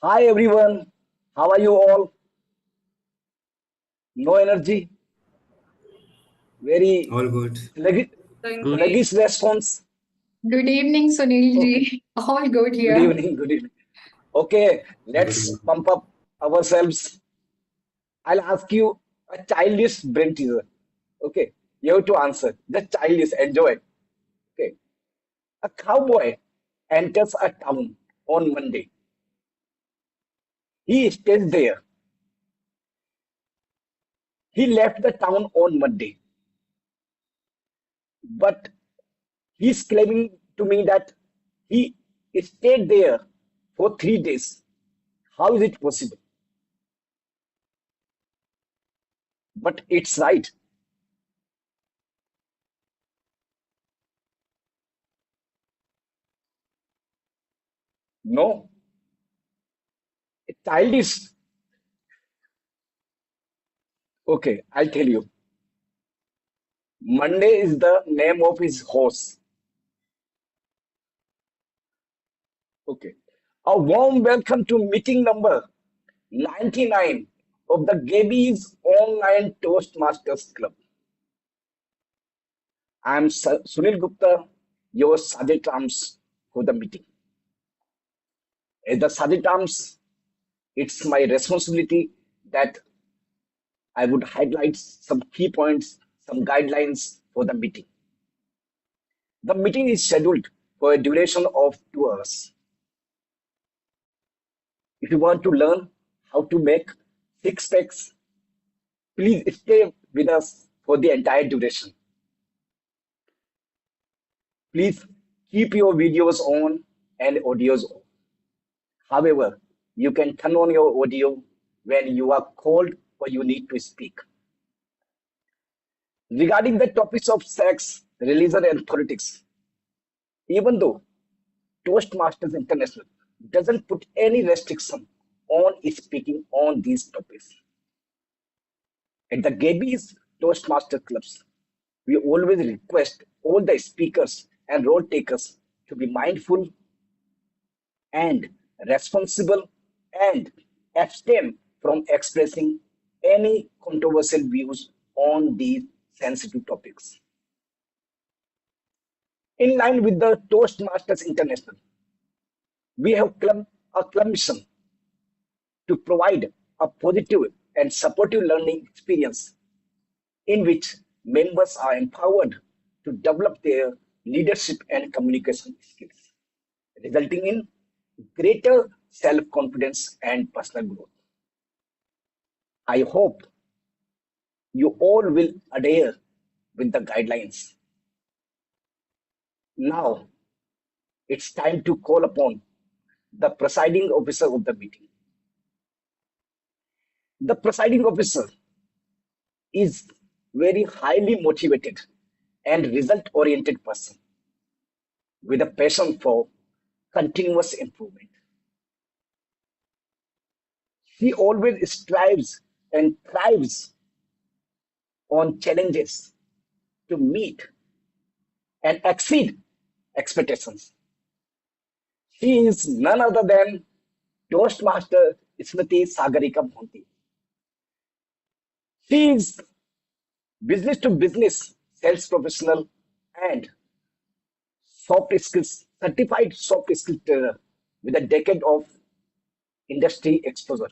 Hi everyone, how are you all? No energy, very All good. sluggish, Doing Good. great. sluggish response. Good evening, Sunil Okay, ji. All good good here. evening, good evening. Okay, Good let's evening. pump up ourselves. I'll ask you a childish brain teaser. Okay, you have to answer. The childish, enjoy. Okay, a cowboy enters a town on Monday. He stays there. He left the town on Monday, but he's claiming to me that he stayed there for 3 days. How is it possible? But it's right. No, a child is okay. I'll tell you. Monday is the name of his horse. Okay. A warm welcome to meeting number 99 of the Gabbys Online Toastmasters Club. I'm Sunil Gupta, your Sergeant Arms for the meeting. As the Sergeant Arms, it's my responsibility that I would highlight some key points, some guidelines for the meeting. The meeting is scheduled for a duration of 2 hours. If you want to learn how to make six packs, please stay with us for the entire duration. Please keep your videos on and audios on. However, you can turn on your audio when you are called or you need to speak. Regarding the topics of sex, religion, and politics, even though Toastmasters International doesn't put any restriction on speaking on these topics. At the Gaby's Toastmaster clubs, we always request all the speakers and role takers to be mindful and responsible and abstain from expressing any controversial views on these sensitive topics. In line with the Toastmasters International, we have a club mission to provide a positive and supportive learning experience in which members are empowered to develop their leadership and communication skills, resulting in greater self confidence and personal growth. I hope you all will adhere with the guidelines. Now it's time to call upon the presiding officer of the meeting. The presiding officer is very highly motivated and result oriented person with a passion for continuous improvement. He always strives and thrives on challenges to meet and exceed expectations. She is none other than Toastmaster Smruti Sagarika Mohanty. She is business to business sales professional and soft skills certified soft skills trainer with a decade of industry exposure.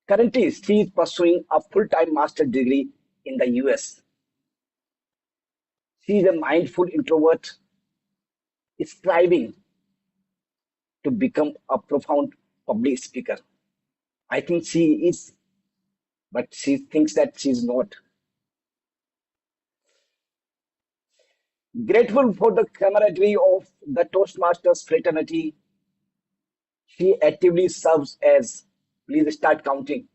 Currently, she is pursuing a full-time master degree in the US. She is a mindful introvert striving to become a profound public speaker. I think she is, but she thinks that she is not. Grateful for the camaraderie of the Toastmasters fraternity, she actively serves as, please start counting,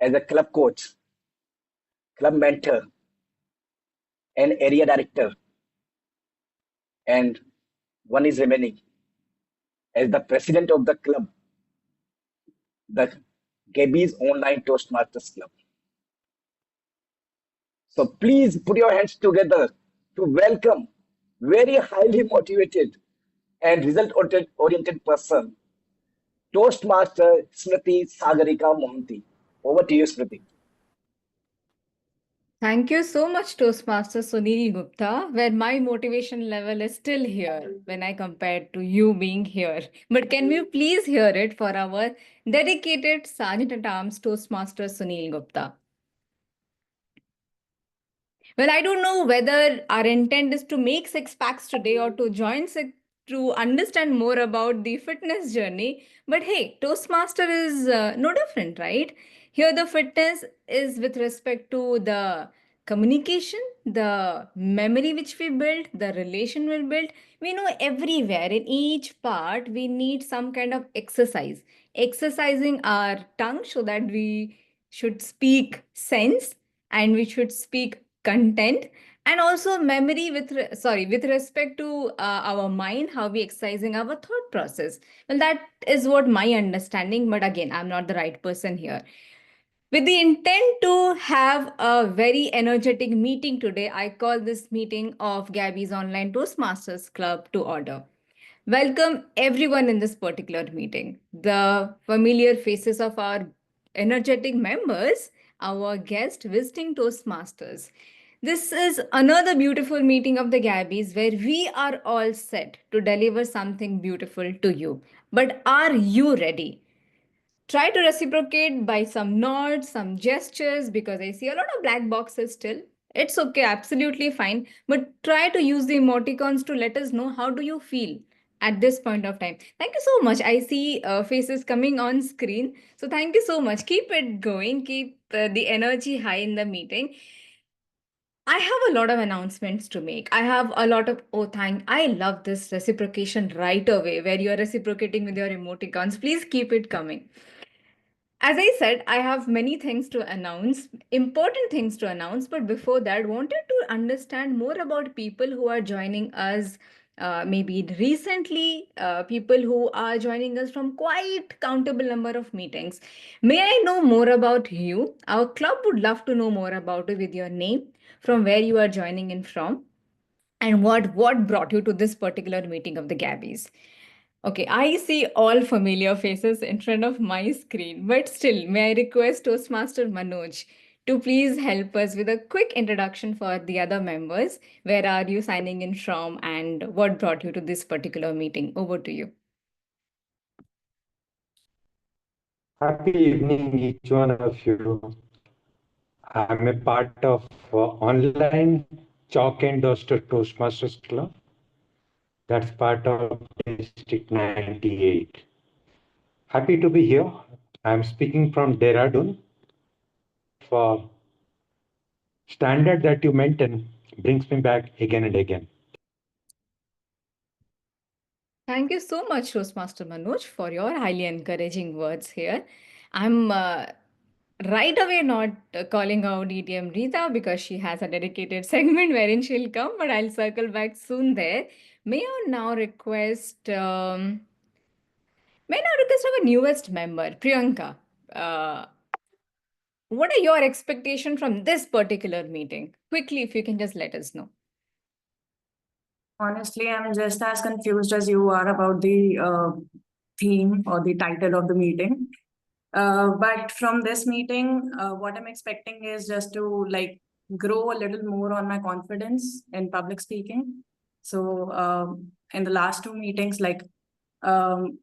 as a club coach, club mentor, and area director, and one is remaining as the president of the club, the Gaby's Online Toastmasters Club. So please put your hands together to welcome very highly motivated and result-oriented person. Toastmaster Smruti Sagarika Mohanty. Over to you, Smruti. Thank you so much, Toastmaster Sunil Gupta, where my motivation level is still here when I compare to you being here. But can we please hear it for our dedicated Sergeant at Arms Toastmaster Sunil Gupta? Well, I don't know whether our intent is to make six packs today or to join six to understand more about the fitness journey. But hey, Toastmaster is no different, right? Here, the fitness is with respect to the communication, the memory which we build, the relation we build. We know everywhere in each part we need some kind of exercise, exercising our tongue so that we should speak sense and we should speak content, and also memory with respect to our mind, how we exercising our thought process. Well, that is what my understanding, but again, I'm not the right person here. With the intent to have a very energetic meeting today, I call this meeting of Gabby's Online Toastmasters Club to order. Welcome everyone in this particular meeting. The familiar faces of our energetic members, our guest visiting Toastmasters. This is another beautiful meeting of the Gabbies where we are all set to deliver something beautiful to you. But are you ready? Try to reciprocate by some nods, some gestures, because I see a lot of black boxes still. It's okay, absolutely fine. But try to use the emoticons to let us know how do you feel at this point of time. Thank you so much. I see faces coming on screen. So thank you so much. Keep it going. Keep the energy high in the meeting. I have a lot of announcements to make. I have a lot of, oh, thank, I love this reciprocation right away where you are reciprocating with your emoticons. Please keep it coming. As I said, I have many things to announce, important things to announce, but before that, wanted to understand more about people who are joining us. Maybe recently, people who are joining us from quite countable number of meetings. May I know more about you? Our club would love to know more about you with your name, from where you are joining in from, and what brought you to this particular meeting of the Gabbies. Okay, I see all familiar faces in front of my screen, but still, may I request Toastmaster Manoj to please help us with a quick introduction for the other members. Where are you signing in from and what brought you to this particular meeting? Over to you. Happy evening, each one of you. I'm a part of online Chalk and Duster Toastmasters Club. That's part of District 98. Happy to be here. I'm speaking from Dehradun. For standard that you maintain brings me back again and again. Thank you so much, Toastmaster Manoj, for your highly encouraging words here. I'm right away not calling out ETM Rita because she has a dedicated segment wherein she'll come, but I'll circle back soon there. May I now request, our newest member, Priyanka. Uh, what are your expectations from this particular meeting? Quickly, if you can just let us know. Honestly, I'm just as confused as you are about the theme or the title of the meeting. But from this meeting, what I'm expecting is just to grow a little more on my confidence in public speaking. So in the last two meetings, um,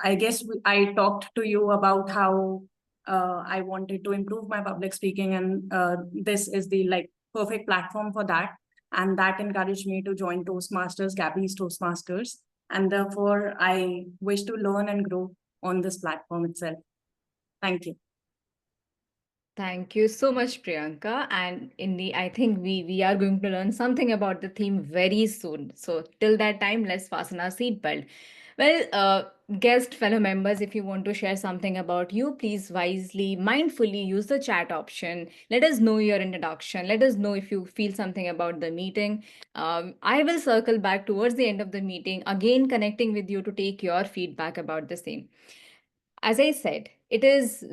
I guess I talked to you about how I wanted to improve my public speaking, and this is the perfect platform for that. And that encouraged me to join Toastmasters, Gabbys Toastmasters, and therefore I wish to learn and grow on this platform itself. Thank you. Thank you so much, Priyanka. And I think we are going to learn something about the theme very soon. So till that time, let's fasten our seatbelt. Well, guest fellow members, if you want to share something about you, please wisely, mindfully use the chat option. Let us know your introduction. Let us know if you feel something about the meeting. I will circle back towards the end of the meeting, again connecting with you to take your feedback about the same. As I said,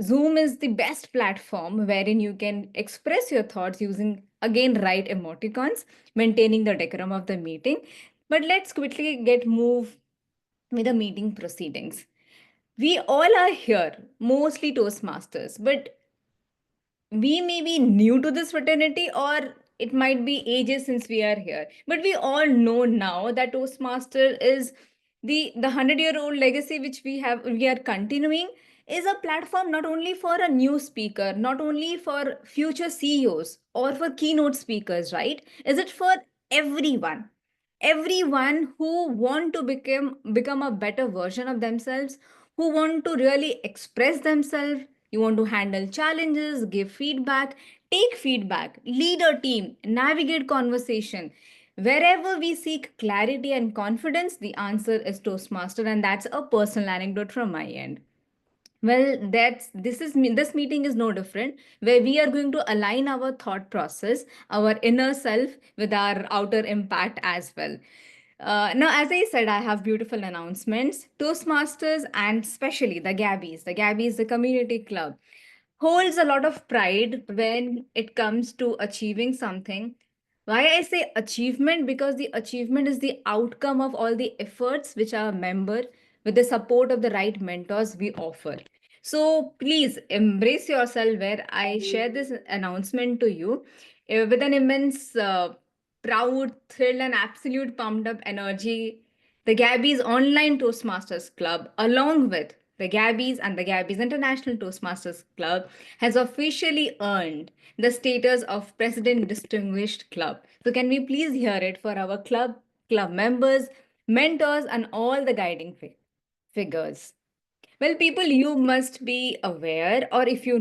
Zoom is the best platform wherein you can express your thoughts using again right emoticons, maintaining the decorum of the meeting. But let's quickly get move with the meeting proceedings. We all are here, mostly Toastmasters, but we may be new to this fraternity, or it might be ages since we are here, but we all know now that Toastmaster is the 100-year-old legacy which we are continuing, is a platform not only for a new speaker, not only for future CEOs or for keynote speakers, right? Is it for everyone, everyone who want to become a better version of themselves, who want to really express themselves. You want to handle challenges, give feedback, take feedback, lead a team, navigate conversation. Wherever we seek clarity and confidence, the answer is Toastmaster, and that's a personal anecdote from my end. Well, this meeting is no different, where we are going to align our thought process, our inner self, with our outer impact as well. Now, as I said, I have beautiful announcements. Toastmasters, and especially the Gabbys, the community club, holds a lot of pride when it comes to achieving something. Why I say achievement? Because the achievement is the outcome of all the efforts which our member, with the support of the right mentors, we offer. So please embrace yourself where I share this announcement to you with an immense proud, thrilled, and absolute pumped up energy. The Gabbys Online Toastmasters Club, along with the Gabbys and the Gabbys International Toastmasters Club, has officially earned the status of President Distinguished Club. So, can we please hear it for our club members, mentors, and all the guiding figures? Well, people, you must be aware, or if you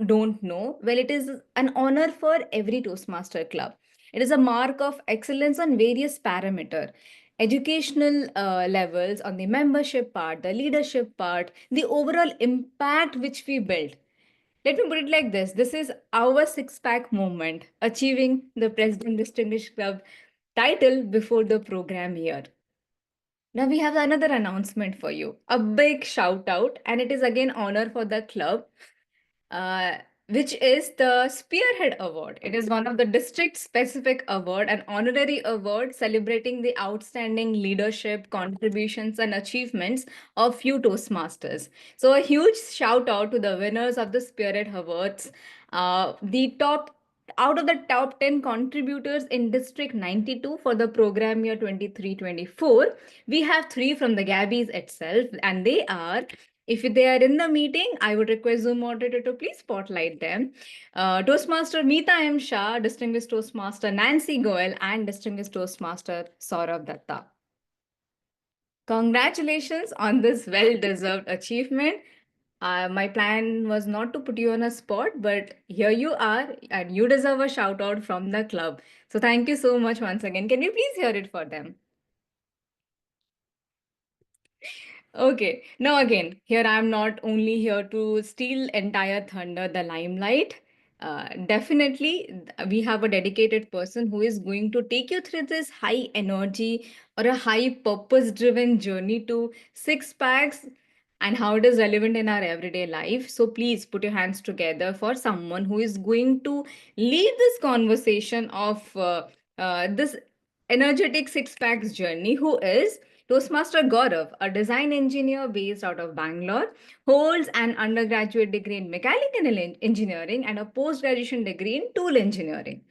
don't know, well, it is an honor for every Toastmaster club. It is a mark of excellence on various parameter, educational levels, on the membership part, the leadership part, the overall impact which we build. Let me put it like this: this is our six-pack moment, achieving the President Distinguished Club title before the program year. Now we have another announcement for you. A big shout out, and it is again honor for the club, uh, which is the Spearhead Award. It is one of the district specific award, an honorary award celebrating the outstanding leadership, contributions, and achievements of few Toastmasters. So a huge shout out to the winners of the Spearhead Awards. The top Out of the top 10 contributors in District 92 for the program year 23-24, we have 3 from the Gabbys itself, and they are, if they are in the meeting, I would request Zoom moderator to please spotlight them. Toastmaster Meeta M. Shah, Distinguished Toastmaster Nancy Goel, and Distinguished Toastmaster Sourav Dutta. Congratulations on this well-deserved achievement. My plan was not to put you on a spot, but here you are, and you deserve a shout out from the club. So thank you so much once again. Can we please hear it for them? Okay. Now again, here I'm not only here to steal entire thunder, the limelight. Definitely, we have a dedicated person who is going to take you through this high energy or a high purpose-driven journey to six packs and how it is relevant in our everyday life. So please put your hands together for someone who is going to lead this conversation of this energetic six packs journey, who is Toastmaster Gaurav, a design engineer based out of Bangalore, holds an undergraduate degree in mechanical engineering and a post-graduation degree in tool engineering.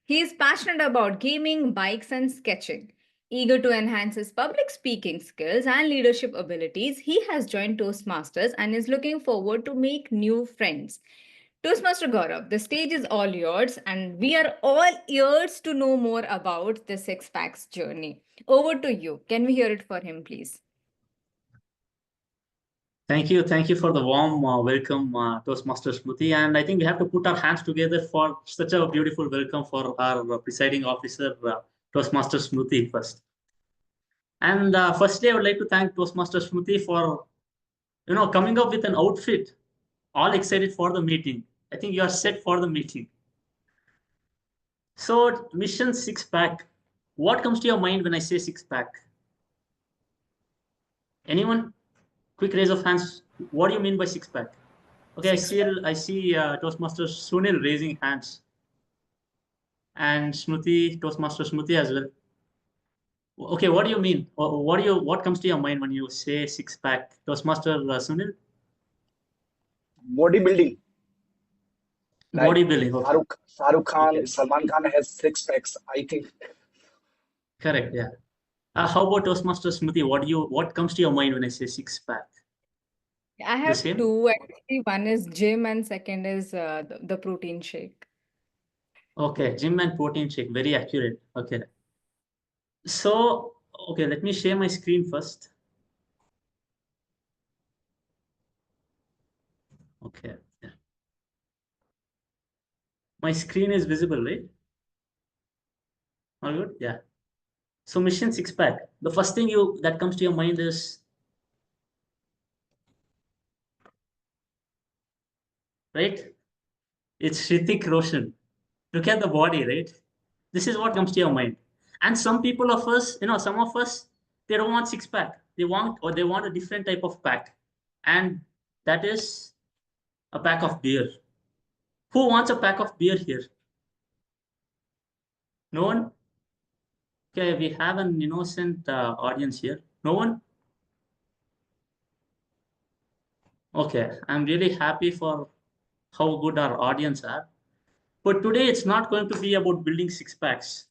He is passionate about gaming, bikes, and sketching. Eager to enhance his public speaking skills and leadership abilities, he has joined Toastmasters and is looking forward to make new friends. Toastmaster Gaurav, the stage is all yours, and we are all ears to know more about the Six Packs journey. Over to you. Can we hear it for him, please? Thank you for the warm welcome, Toastmaster Smruti. And I think we have to put our hands together for such a beautiful welcome for our presiding officer, Toastmaster Smruti first. And firstly, I would like to thank Toastmaster Smruti for coming up with an outfit, all excited for the meeting. I think you are set for the meeting. So, mission six pack. What comes to your mind when I say six pack? Anyone? Quick raise of hands. What do you mean by six pack? Okay, I see Toastmaster Sunil raising hands, and Smruti, Toastmaster Smruti as well. Okay, what do you mean? What comes to your mind when you say six pack? Toastmaster Sunil? Bodybuilding, like Bodybuilding. Okay. Shahrukh Khan, Okay. Salman Khan has six packs. I think Correct. Yeah. How about Toastmaster Smruti? What comes to your mind when I say six pack? I The have same? two actually. One is gym and second is the protein shake. Okay, gym and protein shake. Very accurate. Okay. So, okay, let me share my screen first. Okay. Yeah. My screen is visible, right? All good? Yeah. So mission six pack. The first thing that comes to your mind is, right? It's Hrithik Roshan. Look at the body, right? This is what comes to your mind. And some people of us, some of us, they don't want six pack. They want a different type of pack. And that is a pack of beer. Who wants a pack of beer here? No one? Okay, we have an innocent audience here. No one? Okay, I'm really happy for how good our audience are. But today it's not going to be about building six packs.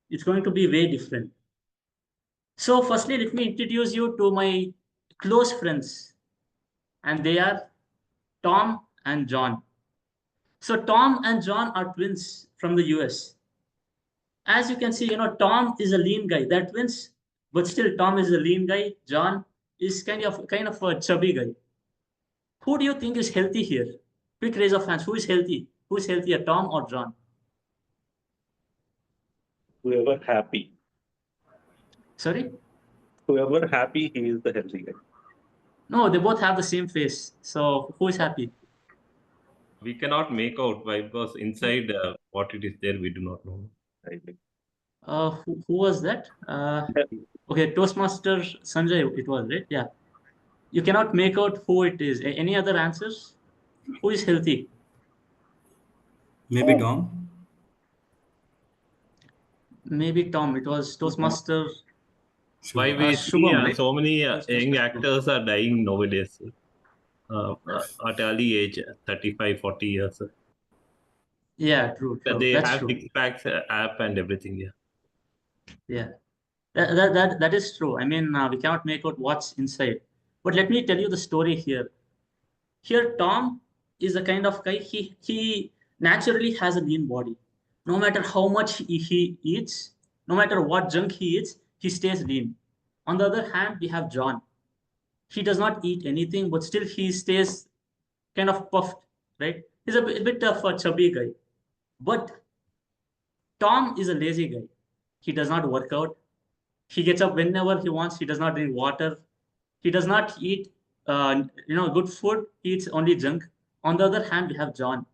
It's going to be way different. So firstly, let me introduce you to my close friends, and they are Tom and John. So Tom and John are twins from the US. As you can see, Tom is a lean guy. They're twins, but still Tom is a lean guy. John is kind of a chubby guy. Who do you think is healthy here? Quick raise of hands. Who is healthy? Who is healthier, Tom or John? Whoever happy. Sorry? Whoever happy, he is the healthy guy. No, they both have the same face. So who is happy? We cannot make out why, because inside what it is there, we do not know. Who was that? Okay, Toastmaster Sanjay, it was, right? Yeah. You cannot make out who it is. Any other answers? Who is healthy? Maybe Tom. Maybe Tom. It was Toastmaster Why we see Shubham, right? so many Toastmaster young Shubham. actors are dying nowadays at early age, 35, 40 years. Yeah, true. They That's have true. six packs app and everything. Yeah. Yeah. That is true. I mean, we cannot make out what's inside. But let me tell you the story here. Here, Tom is a kind of guy, he naturally has a lean body. No matter how much he eats, no matter what junk he eats, he stays lean. On the other hand, we have John. He does not eat anything, but still he stays kind of puffed, right? He's a bit of a chubby guy. But Tom is a lazy guy. He does not work out. He gets up whenever he wants. He does not drink water. He does not eat, good food. He eats only junk. On the other hand, we have John.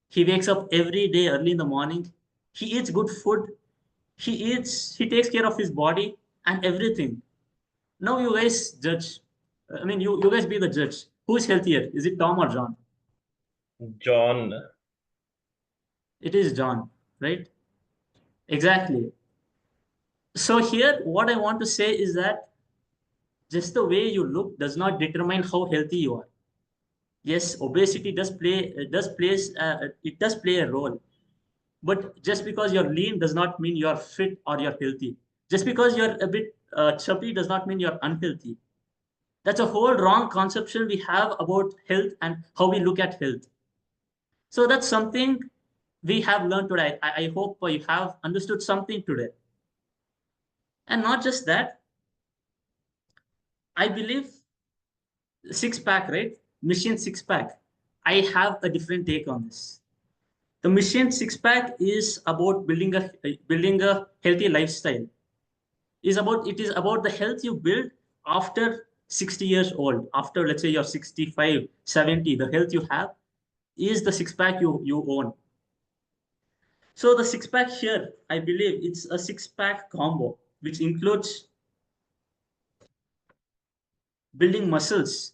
He wakes up every day early in the morning. He eats good food. He takes care of his body and everything. Now you guys judge. I mean, you guys be the judge. Who is healthier? Is it Tom or John? John. It is John, right? Exactly. So here, what I want to say is that just the way you look does not determine how healthy you are. Yes, obesity does play a role, but just because you're lean does not mean you're fit or you're healthy. Just because you're a bit chubby does not mean you're unhealthy. That's a whole wrong conception we have about health and how we look at health. So that's something we have learned today. I hope you have understood something today. And not just that, I believe six pack, right? Mission six pack. I have a different take on this. The mission six pack is about building a healthy lifestyle. It is about the health you build after 60 years old. After, let's say, you're 65, 70, the health you have is the six pack you own. So the six pack here, I believe it's a six pack combo, which includes building muscles.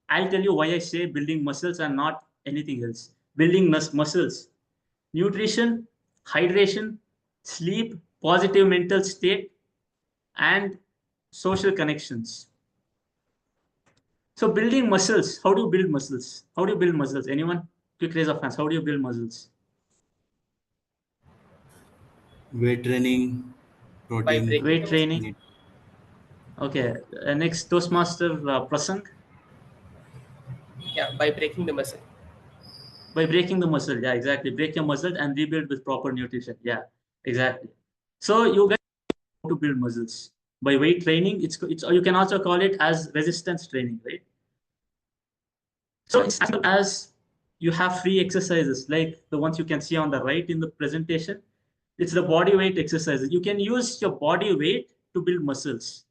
I'll tell you why I say building muscles and not anything else. Building muscles, nutrition, hydration, sleep, positive mental state, and social connections. So building muscles, how do you build muscles? How do you build muscles? Anyone? Quick raise of hands. How do you build muscles? Weight training, By protein. breaking Weight the training. Okay. Next, Toastmaster Prasang. Yeah, by breaking the muscle. By breaking the muscle. Yeah, exactly. Break your muscle and rebuild with proper nutrition. Yeah, exactly. So you guys have to build muscles by weight training. It's you can also call it as resistance training, right? So it's as well as you have free exercises like the ones you can see on the right in the presentation. It's the body weight exercises. You can use your body weight to build muscles.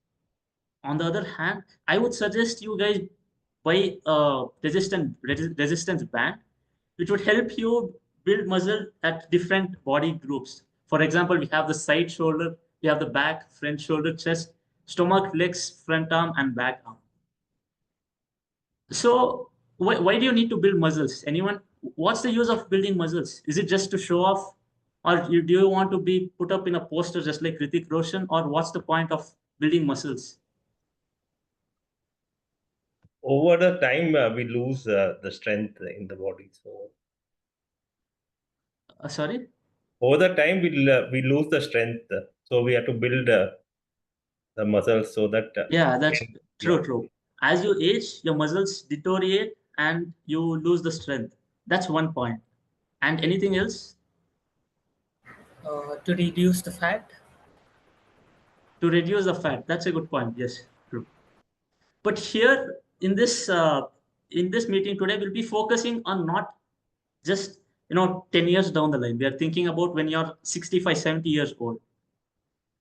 On the other hand, I would suggest you guys buy a resistance band, which would help you build muscle at different body groups. For example, we have the side shoulder, we have the back, front shoulder, chest, stomach, legs, front arm, and back arm. So why do you need to build muscles? Anyone? What's the use of building muscles? Is it just to show off? Or do you want to be put up in a poster just like Hrithik Roshan? Or what's the point of building muscles? Over the time, we lose the strength in the body. So Sorry? over the time, we lose the strength. So we have to build the muscles so that. Yeah, that's true. As you age, your muscles deteriorate and you lose the strength. That's one point. And anything else? To reduce the fat. To reduce the fat. That's a good point. Yes, true. But here in this meeting today, we'll be focusing on not just 10 years down the line. We are thinking about when you're 65, 70 years old.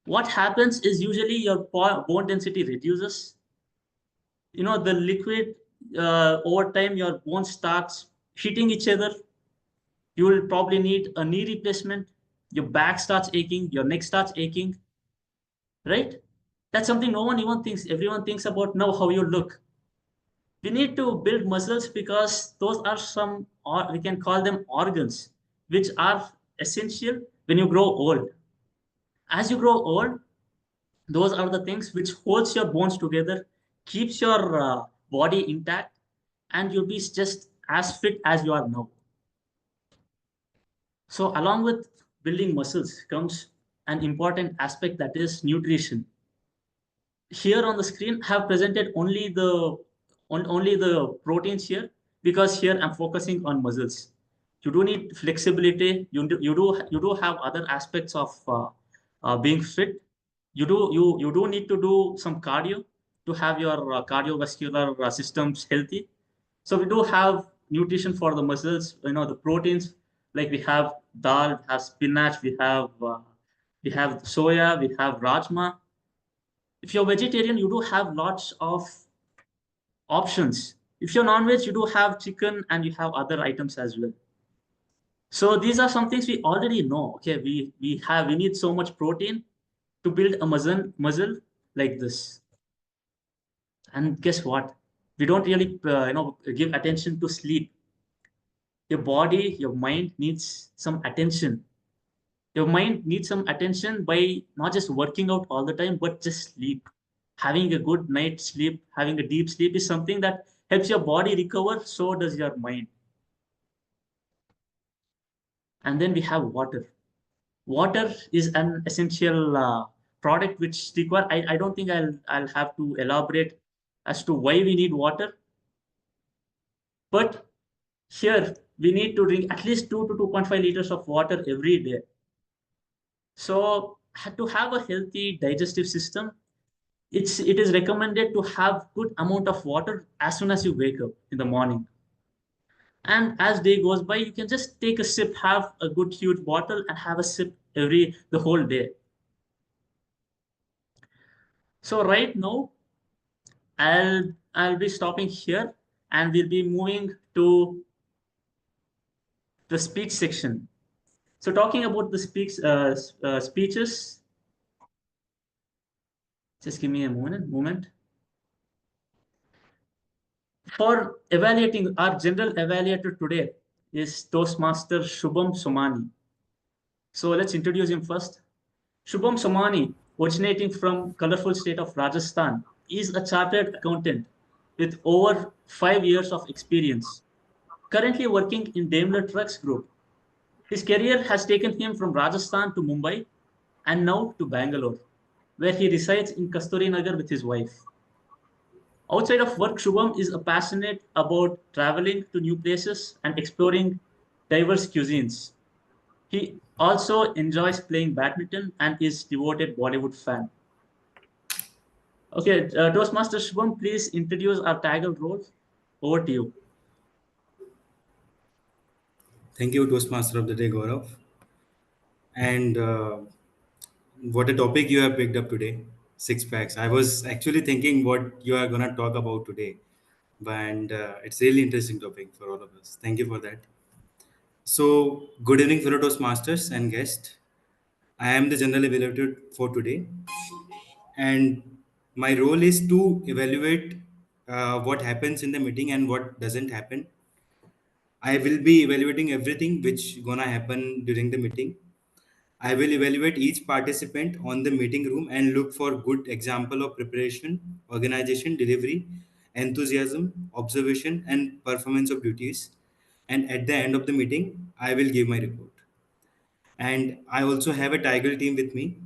What happens is usually your bone density reduces. The liquid over time, your bones starts hitting each other. You will probably need a knee replacement. Your back starts aching. Your neck starts aching. Right? That's something no one even thinks. Everyone thinks about now how you look. We need to build muscles because those are some, or we can call them organs, which are essential when you grow old. As you grow old, those are the things which holds your bones together, keeps your body intact, and you'll be just as fit as you are now. So along with building muscles comes an important aspect, that is nutrition. Here on the screen, I have presented only the proteins here, because here I'm focusing on muscles. You do need flexibility. You do have other aspects of being fit. You do need to do some cardio to have your cardiovascular systems healthy. So we do have nutrition for the muscles. The proteins, like we have dal, we have spinach, we have soya, we have rajma. If you're vegetarian, you do have lots of options. If you're non-veg, you do have chicken and you have other items as well. So these are some things we already know. Okay, we need so much protein to build a muscle like this. And guess what? We don't really give attention to sleep. Your body, your mind needs some attention. Your mind needs some attention by not just working out all the time, but just sleep. Having a good night's sleep, having a deep sleep is something that helps your body recover, so does your mind. And then we have water. Water is an essential product which require, I don't think I'll have to elaborate as to why we need water. But here we need to drink at least 2 to 2.5 liters of water every day. So to have a healthy digestive system, it is recommended to have good amount of water as soon as you wake up in the morning. And as day goes by, you can just take a sip, have a good huge bottle and have a sip the whole day. So right now, I'll be stopping here and we'll be moving to the speech section. So talking about the speeches, just give me a moment. For evaluating, our general evaluator today is Toastmaster Shubham Somani. So let's introduce him first. Shubham Somani originating from colorful state of Rajasthan, is a chartered accountant with over 5 years of experience, currently working in Daimler Trucks Group. His career has taken him from Rajasthan to Mumbai and now to Bangalore, where he resides in Kasturi Nagar with his wife. Outside of work, Shubham is passionate about traveling to new places and exploring diverse cuisines. He also enjoys playing badminton and is devoted Bollywood fan. Okay, Toastmaster Shubham, please introduce our TAGL role. Over to you. Thank you, Toastmaster of the Day, Gaurav. And what a topic you have picked up today, six packs. I was actually thinking what you are going to talk about today. And it's really interesting topic for all of us. Thank you for that. So, good evening, fellow Toastmasters and guests. I am the general evaluator for today. And my role is to evaluate what happens in the meeting and what doesn't happen. I will be evaluating everything which gonna happen during the meeting. I will evaluate each participant on the meeting room and look for good example of preparation, organization, delivery, enthusiasm, observation, and performance of duties. And at the end of the meeting, I will give my report. And I also have a TAGL team with me.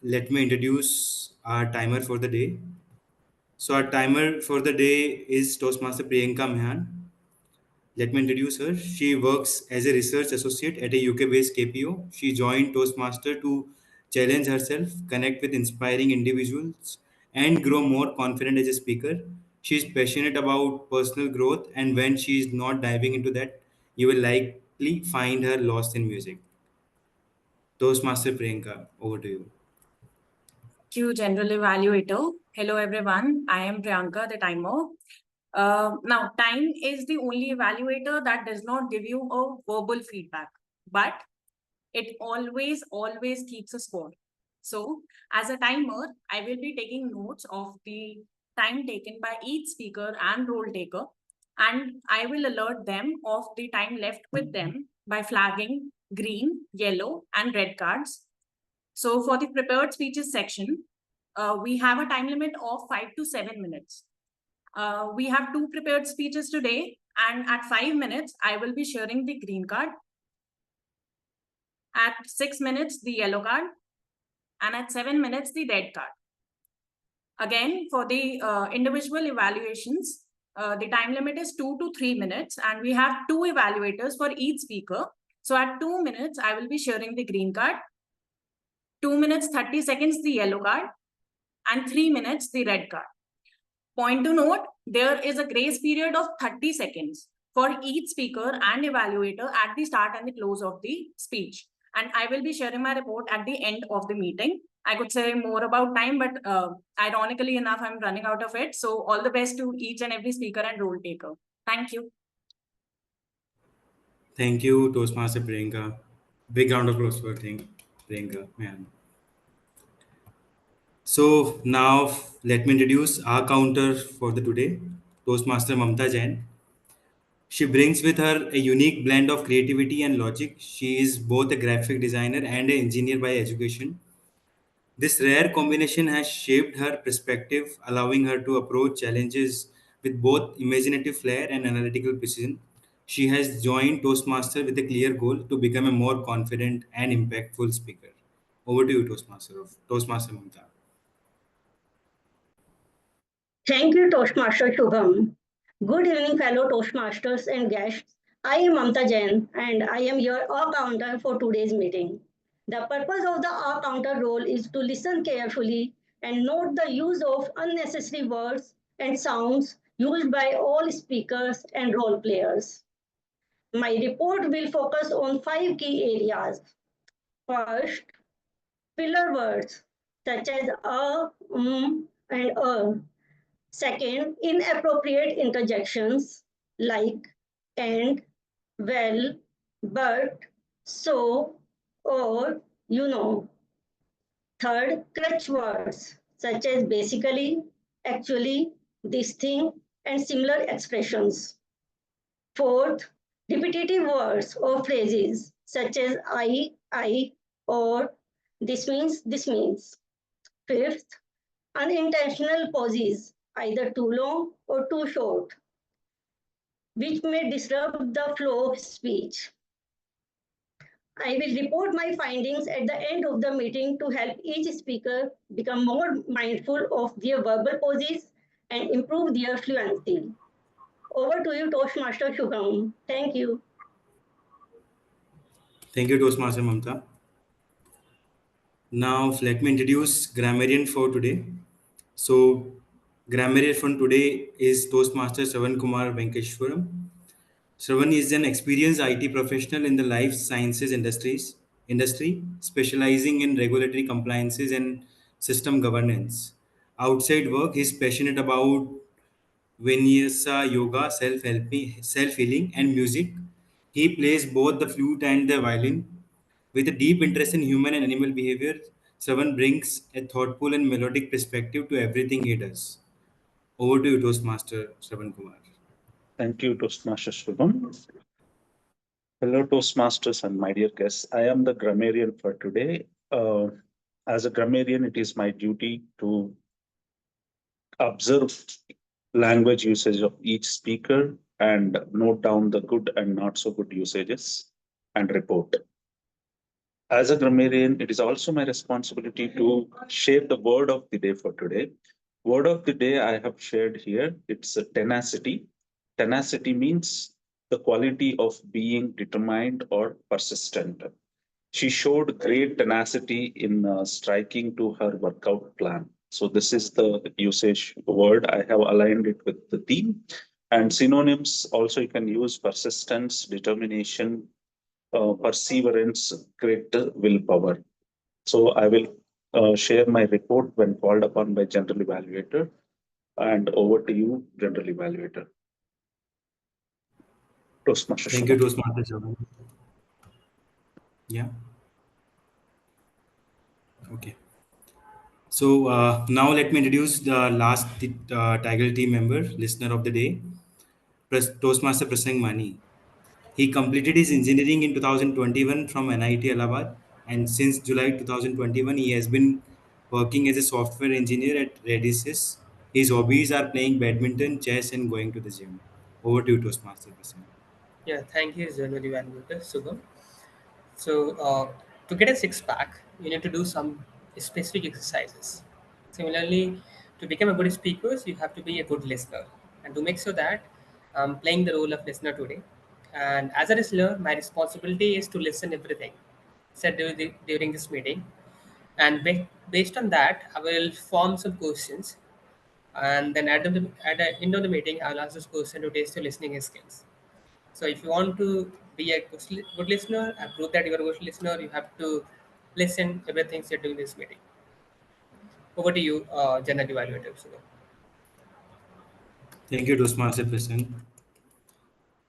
Let me introduce our timer for the day. So our timer for the day is Toastmaster Priyanka Mehan. Let me introduce her. She works as a research associate at a UK-based KPO. She joined Toastmaster to challenge herself, connect with inspiring individuals, and grow more confident as a speaker. She is passionate about personal growth, and when she is not diving into that, you will likely find her lost in music. Toastmaster Priyanka, over to you. Thank you, General Evaluator. Hello, everyone. I am Priyanka, the timer. Now, time is the only evaluator that does not give you a verbal feedback, but it always keeps a score. So, as a timer, I will be taking notes of the time taken by each speaker and role taker, and I will alert them of the time left with them by flagging green, yellow, and red cards. So, for the prepared speeches section, we have a time limit of 5 to 7 minutes. We have 2 prepared speeches today, and at 5 minutes, I will be sharing the green card. At 6 minutes, the yellow card, and at 7 minutes, the red card. Again, for the individual evaluations, the time limit is 2 to 3 minutes, and we have 2 evaluators for each speaker. So at 2 minutes, I will be sharing the green card, 2 minutes, 30 seconds, the yellow card, and 3 minutes, the red card. Point to note, there is a grace period of 30 seconds for each speaker and evaluator at the start and the close of the speech. And I will be sharing my report at the end of the meeting. I could say more about time, but ironically enough, I'm running out of it. So all the best to each and every speaker and role taker. Thank you. Thank you, Toastmaster Priyanka. Big round of applause for Priyanka, man. So now let me introduce our counter for the today, Toastmaster Mamta Jain. She brings with her a unique blend of creativity and logic. She is both a graphic designer and an engineer by education. This rare combination has shaped her perspective, allowing her to approach challenges with both imaginative flair and analytical precision. She has joined Toastmaster with a clear goal to become a more confident and impactful speaker. Over to you, Toastmaster Mamta. Thank you, Toastmaster Shubham. Good evening, fellow Toastmasters and guests. I am Mamta Jain, and I am your all-counter for today's meeting. The purpose of the all-counter role is to listen carefully and note the use of unnecessary words and sounds used by all speakers and role players. My report will focus on 5 key areas. First, filler words such as and Second, inappropriate interjections like and, well, but, so, or, you know. Third, crutch words such as basically, actually, this thing, and similar expressions. Fourth, repetitive words or phrases such as I, or This means. Fifth, unintentional pauses, either too long or too short, which may disrupt the flow of speech. I will report my findings at the end of the meeting to help each speaker become more mindful of their verbal pauses and improve their fluency. Over to you, Toastmaster Shubham. Thank you. Thank you, Toastmaster Mamta. Now, let me introduce Grammarian for today. So, Grammarian for today is Toastmaster Sravan Kumar Venkeshwaram. Sravan is an experienced IT professional in the life sciences industry, specializing in regulatory compliances and system governance. Outside work, he's passionate about Vinyasa yoga, self-healing, and music. He plays both the flute and the violin. With a deep interest in human and animal behavior, Sravan brings a thoughtful and melodic perspective to everything he does. Over to you, Toastmaster Sravan Kumar. Thank you, Toastmaster Shubham. Hello, Toastmasters and my dear guests. I am the grammarian for today. As a grammarian, it is my duty to observe language usage of each speaker and note down the good and not so good usages and report. As a grammarian, it is also my responsibility to share the word of the day for today. Word of the day I have shared here, it's a tenacity. Tenacity means the quality of being determined or persistent. She showed great tenacity in striking to her workout plan. So this is the usage word. I have aligned it with the theme. And synonyms also you can use persistence, determination, perseverance, great willpower. So I will share my report when called upon by General Evaluator. And over to you, General Evaluator. Toastmaster. Thank you, Toastmaster Sravan. Yeah. Okay. So now let me introduce the last TAGL team member, listener of the day, Toastmaster Prasang Mani. He completed his engineering in 2021 from NIT Allahabad, and since July 2021, he has been working as a software engineer at Redis. His hobbies are playing badminton, chess, and going to the gym. Over to you, Toastmaster Prasang. Yeah, thank you, General Evaluator, Shubham. So, to get a six pack, you need to do some specific exercises. Similarly, to become a good speaker, you have to be a good listener. And to make sure that I'm playing the role of listener today. And as a listener, my responsibility is to listen everything said during this meeting. And based on that, I will form some questions. And then at the end of the meeting, I'll ask this question to test your listening skills. So if you want to be a good listener and prove that you're a good listener, you have to listen everything said during this meeting. Over to you, General Evaluator. Thank you, Toastmaster Prasang.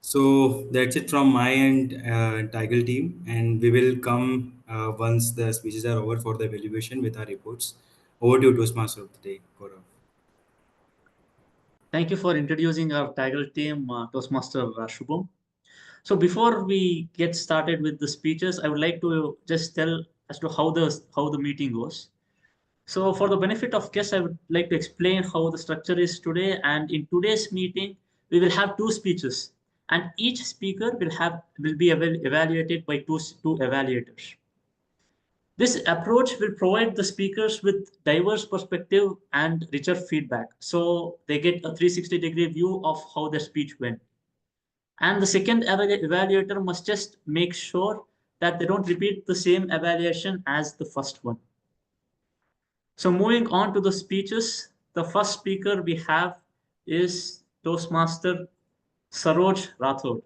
So that's it from my end, TAGL team, and we will come once the speeches are over for the evaluation with our reports. Over to you, Toastmaster of the day, Gaurav. Thank you for introducing our TAGL team, Toastmaster Shubham. So before we get started with the speeches, I would like to just tell as to how the meeting goes. So for the benefit of guests, I would like to explain how the structure is today. And in today's meeting, we will have two speeches, and each speaker will be evaluated by two evaluators. This approach will provide the speakers with diverse perspective and richer feedback, so they get a 360-degree view of how their speech went. And the second evaluator must just make sure that they don't repeat the same evaluation as the first one. So moving on to the speeches, the first speaker we have is Toastmaster Saroj Rathod.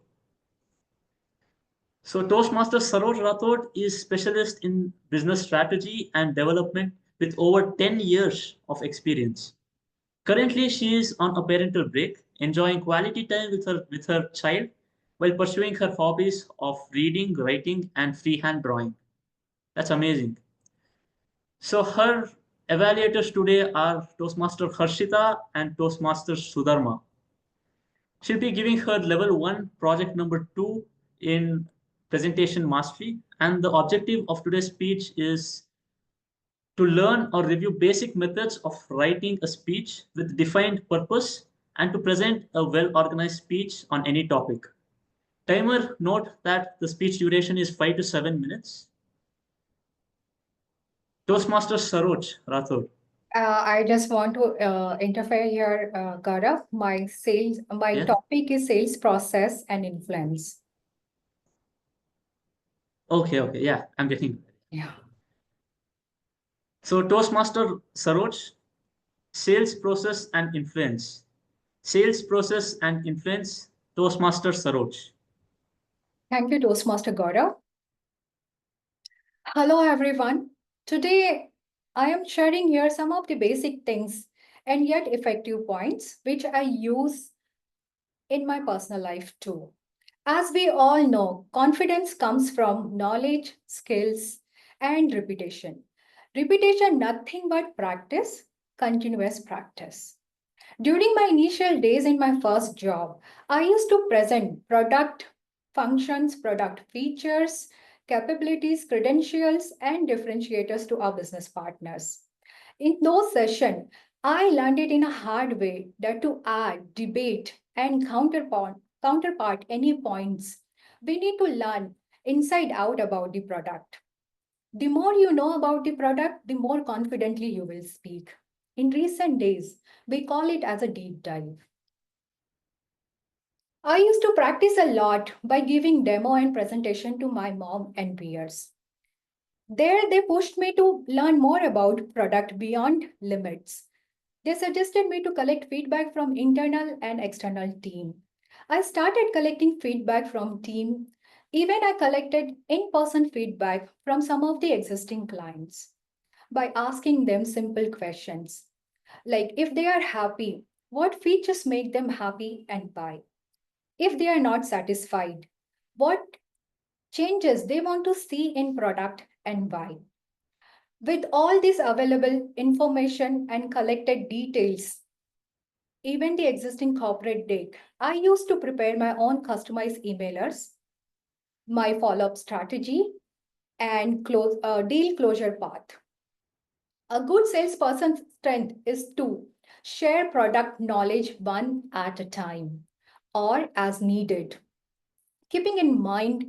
So Toastmaster Saroj Rathod is specialist in business strategy and development with over 10 years of experience. Currently, she is on a parental break, enjoying quality time with her child while pursuing her hobbies of reading, writing, and freehand drawing. That's amazing. So her evaluators today are Toastmaster Harshita and Toastmaster Sudharma. She'll be giving her level 1 project number 2 in presentation mastery, and the objective of today's speech is to learn or review basic methods of writing a speech with defined purpose and to present a well-organized speech on any topic. Timer, note that the speech duration is 5 to 7 minutes. Toastmaster Saroj, Rathod. I just want to interfere here, Gaurav. My Yeah. topic is sales process and influence. Okay, yeah, I'm getting. Yeah. So Toastmaster Saroj, sales process and influence. Sales process and influence, Toastmaster Saroj. Thank you, Toastmaster Gaurav. Hello, everyone. Today, I am sharing here some of the basic things and yet effective points which I use in my personal life too. As we all know, confidence comes from knowledge, skills, and repetition. Repetition, nothing but practice, continuous practice. During my initial days in my first job, I used to present product functions, product features, capabilities, credentials, and differentiators to our business partners. In those sessions, I learned it in a hard way that to add, debate, and counterpart any points, we need to learn inside out about the product. The more you know about the product, the more confidently you will speak. In recent days, we call it as a deep dive. I used to practice a lot by giving demo and presentation to my mom and peers. There, they pushed me to learn more about product beyond limits. They suggested me to collect feedback from internal and external team. I started collecting feedback from team. Even I collected in-person feedback from some of the existing clients by asking them simple questions like if they are happy, what features make them happy and why? If they are not satisfied, what changes they want to see in product and why? With all this available information and collected details, even the existing corporate deck, I used to prepare my own customized emailers, my follow-up strategy, and deal closure path. A good salesperson's strength is to share product knowledge one at a time or as needed, keeping in mind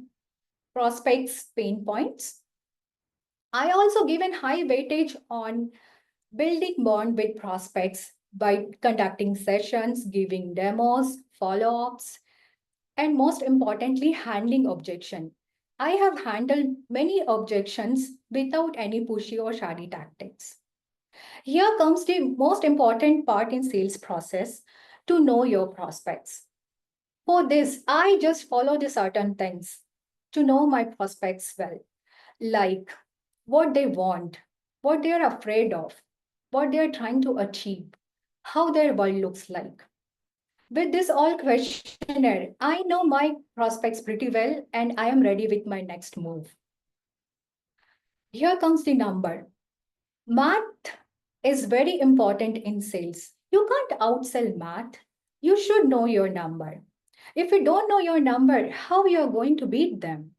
prospects' pain points. I also given high weightage on building bond with prospects by conducting sessions, giving demos, follow-ups, and most importantly, handling objection. I have handled many objections without any pushy or shady tactics. Here comes the most important part in sales process, to know your prospects. For this, I just follow the certain things to know my prospects well, like what they want, what they are afraid of, what they are trying to achieve, how their world looks like. With this all questionnaire, I know my prospects pretty well and I am ready with my next move. Here comes the number. Math is very important in sales. You can't outsell math. You should know your number. If you don't know your number, how you are going to beat them?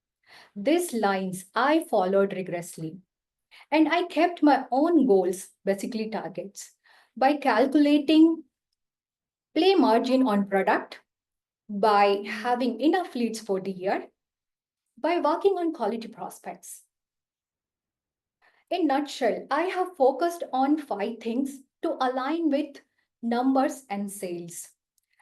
These lines I followed rigorously. And I kept my own goals, basically targets, by calculating play margin on product, by having enough leads for the year, by working on quality prospects. In nutshell, I have focused on 5 things to align with numbers and sales.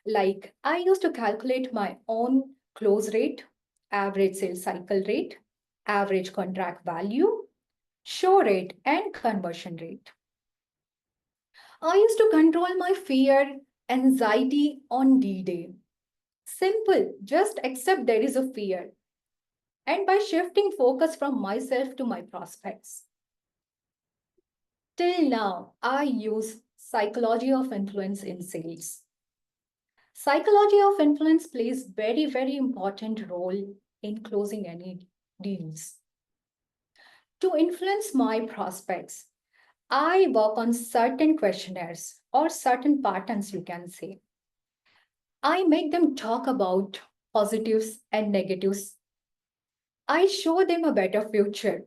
Like I used to calculate my own close rate, average sales cycle rate, average contract value, show rate, and conversion rate. I used to control my fear, anxiety on D-Day. Simple, just accept there is a fear. And by shifting focus from myself to my prospects. Till now, I use psychology of influence in sales. Psychology of influence plays very, very important role in closing any deals. To influence my prospects, I work on certain questionnaires or certain patterns, you can say. I make them talk about positives and negatives. I show them a better future.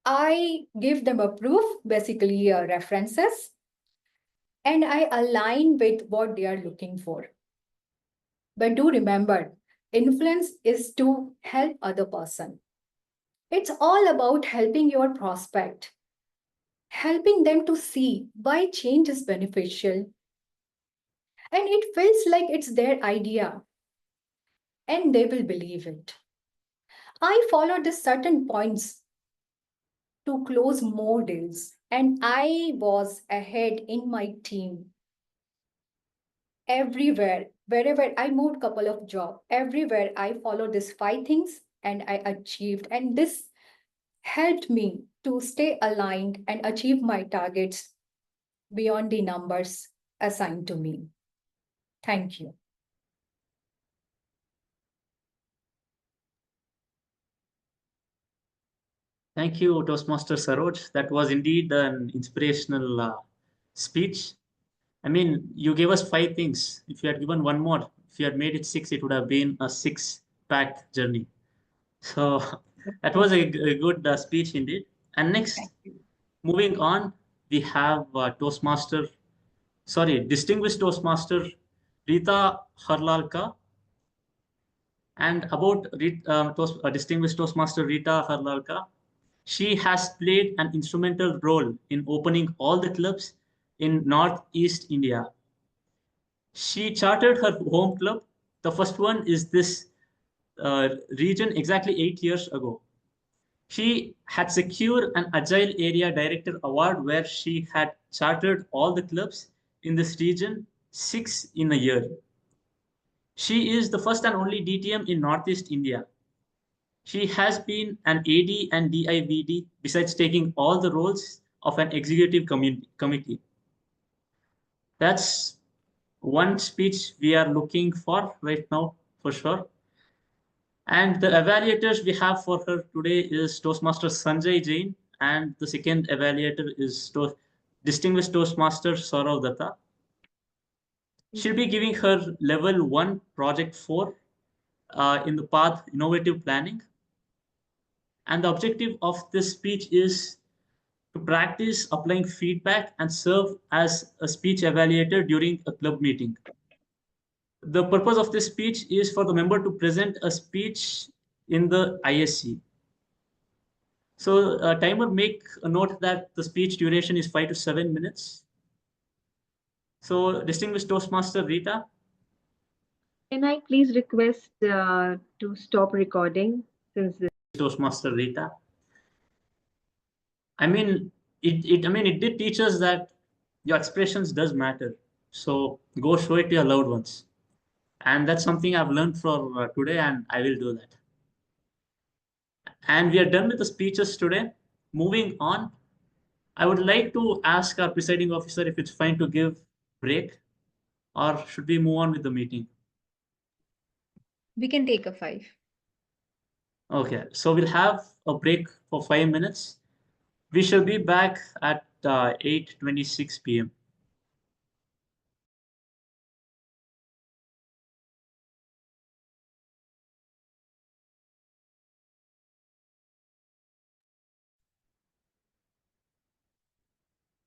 I give them a proof, basically references, and I align with what they are looking for. But do remember, influence is to help other person. It's all about helping your prospect, helping them to see why change is beneficial. And it feels like it's their idea and they will believe it. I follow these certain points to close more deals, and I was ahead in my team. Everywhere, wherever I moved couple of jobs, everywhere I followed these 5 things and I achieved. And this helped me to stay aligned and achieve my targets beyond the numbers assigned to me. Thank you. Thank you, Toastmaster Saroj. That was indeed an inspirational speech. I mean, you gave us 5 things. If you had given one more, if you had made it 6, it would have been a 6-pack journey. So that was a good speech indeed. And next, moving on, we have distinguished Toastmaster Rita Harlalka. And about distinguished Toastmaster Rita Harlalka, she has played an instrumental role in opening all the clubs in Northeast India. She chartered her home club. The first one is this region exactly 8 years ago. She had secured an Agile Area Director Award where she had chartered all the clubs in this region 6 in a year. She is the first and only DTM in Northeast India. She has been an AD and DIVD besides taking all the roles of an executive committee. That's one speech we are looking for right now, for sure. And the evaluators we have for her today is Toastmaster Sanjay Jain, and the second evaluator is distinguished Toastmaster Sourav Dutta. She'll be giving her level 1 project 4 in the path innovative planning. And the objective of this speech is to practice applying feedback and serve as a speech evaluator during a club meeting. The purpose of this speech is for the member to present a speech in the ISC. So timer, make a note that the speech duration is 5 to 7 minutes. So distinguished Toastmaster Rita. Can I please request to stop recording since this Toastmaster Rita. I mean, it did teach us that your expressions does matter. So go show it to your loved ones. And that's something I've learned for today, and I will do that. And we are done with the speeches today. Moving on, I would like to ask our presiding officer if it's fine to give break, or should we move on with the meeting? We can take a 5. Okay, so we'll have a break for 5 minutes. We shall be back at 8:26 p.m.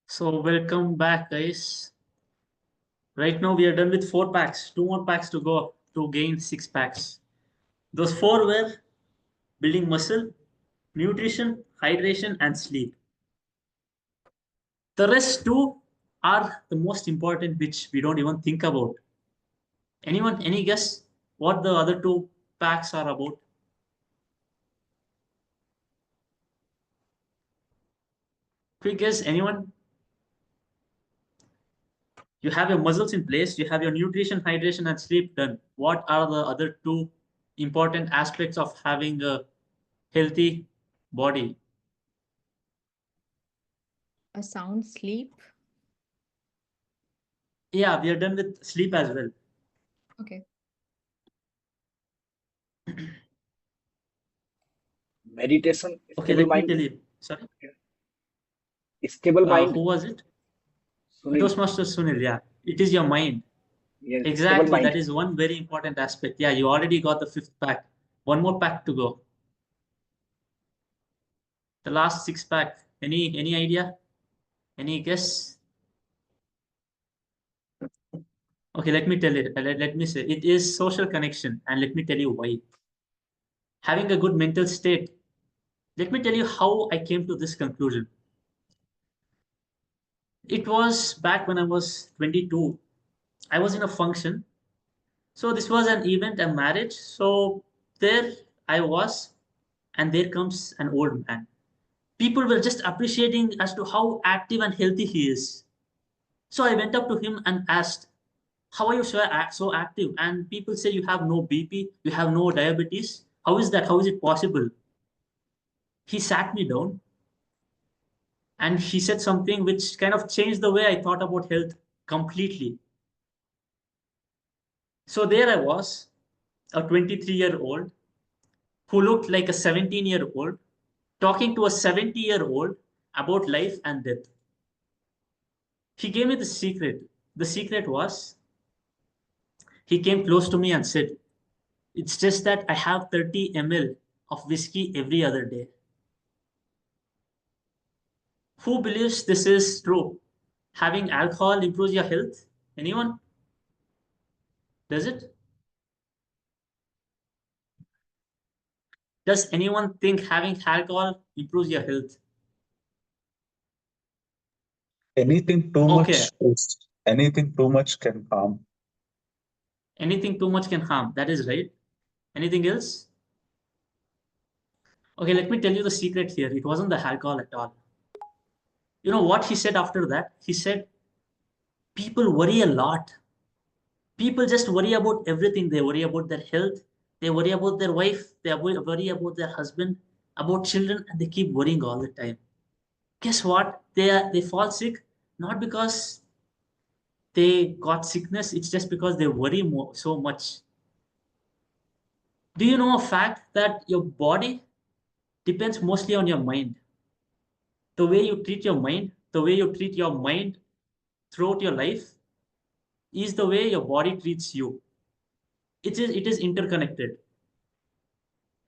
So welcome back, guys. Right now we are done with 4 packs. 2 more packs to go to gain 6 packs. Those 4 were building muscle, nutrition, hydration, and sleep. The rest 2 are the most important, which we don't even think about. Anyone, any guess what the other 2 packs are about? Quick guess, anyone? You have your muscles in place, you have your nutrition, hydration, and sleep done. What are the other 2 important aspects of having a healthy body? A sound sleep. Yeah, we are done with sleep as well. Okay. Meditation, Okay, stable let me mind. tell you. Sorry. Stable mind. Who was it? Sunil. Toastmaster Sunil, yeah. It is your mind. Yes, Exactly, stable mind. that is one very important aspect. Yeah, you already got the 5th pack. One more pack to go. The last six pack. Any idea? Any guess? Okay, let me tell it. Let me say it is social connection, and let me tell you why. Having a good mental state. Let me tell you how I came to this conclusion. It was back when I was 22. I was in a function. So this was an event, a marriage. So there I was, and there comes an old man. People were just appreciating as to how active and healthy he is. So I went up to him and asked, how are you so active? And people say you have no BP, you have no diabetes. How is that? How is it possible? He sat me down and he said something which kind of changed the way I thought about health completely. So there I was, a 23-year-old who looked like a 17-year-old talking to a 70-year-old about life and death. He gave me the secret. The secret was, he came close to me and said, it's just that I have 30 ml of whiskey every other day. Who believes this is true? Having alcohol improves your health? Anyone? Does it? Does anyone think having alcohol improves your health? Anything too Okay. anything too much can harm. Anything too much can harm. That is right. Anything else? Okay, let me tell you the secret here. It wasn't the alcohol at all. You know what he said after that? He said, people worry a lot. People just worry about everything. They worry about their health. They worry about their wife. They worry about their husband, about children, and they keep worrying all the time. Guess what? They fall sick, not because they got sickness. It's just because they worry so much. Do you know a fact that your body depends mostly on your mind? The way you treat your mind, throughout your life is the way your body treats you. It is interconnected.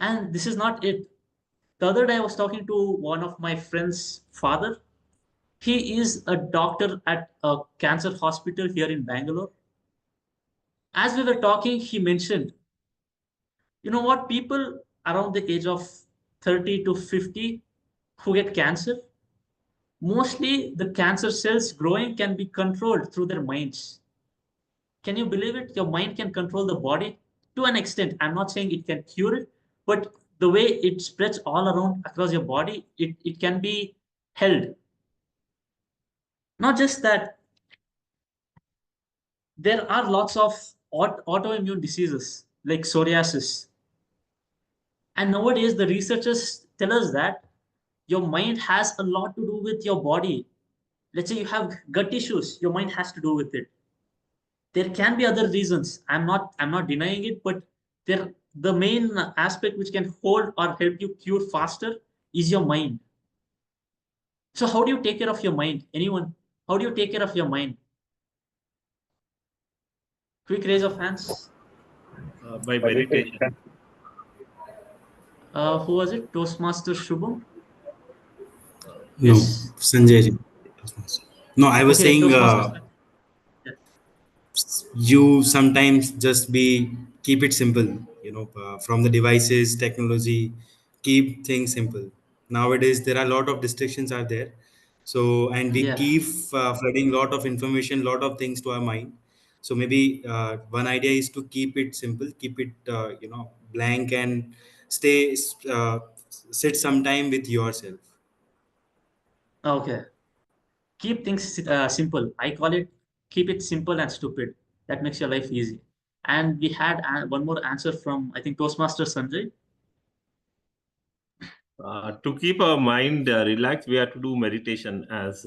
And this is not it. The other day I was talking to one of my friend's father. He is a doctor at a cancer hospital here in Bangalore. As we were talking, he mentioned, you know what, people around the age of 30 to 50 who get cancer, mostly the cancer cells growing can be controlled through their minds. Can you believe it? Your mind can control the body to an extent. I'm not saying it can cure it, but the way it spreads all around across your body, it can be held. Not just that, there are lots of autoimmune diseases like psoriasis. And nowadays, the researchers tell us that your mind has a lot to do with your body. Let's say you have gut issues, your mind has to do with it. There can be other reasons. I'm not denying it, but the main aspect which can hold or help you cure faster is your mind. So how do you take care of your mind? Anyone? How do you take care of your mind? Quick raise of hands. By meditation. Who was it? Toastmaster Shubham? No, Yes. Sanjay ji. No, I was saying you sometimes just keep it simple, from the devices, technology, keep things simple. Nowadays, there are a lot of distractions are there. So, and we Yeah. keep flooding lot of information, lot of things to our mind. So maybe one idea is to keep it simple, keep it, blank and sit sometime with yourself. Okay. Keep things simple. I call it keep it simple and stupid. That makes your life easy. And we had one more answer from, I think, Toastmaster Sanjay. To keep our mind relaxed, we have to do meditation. As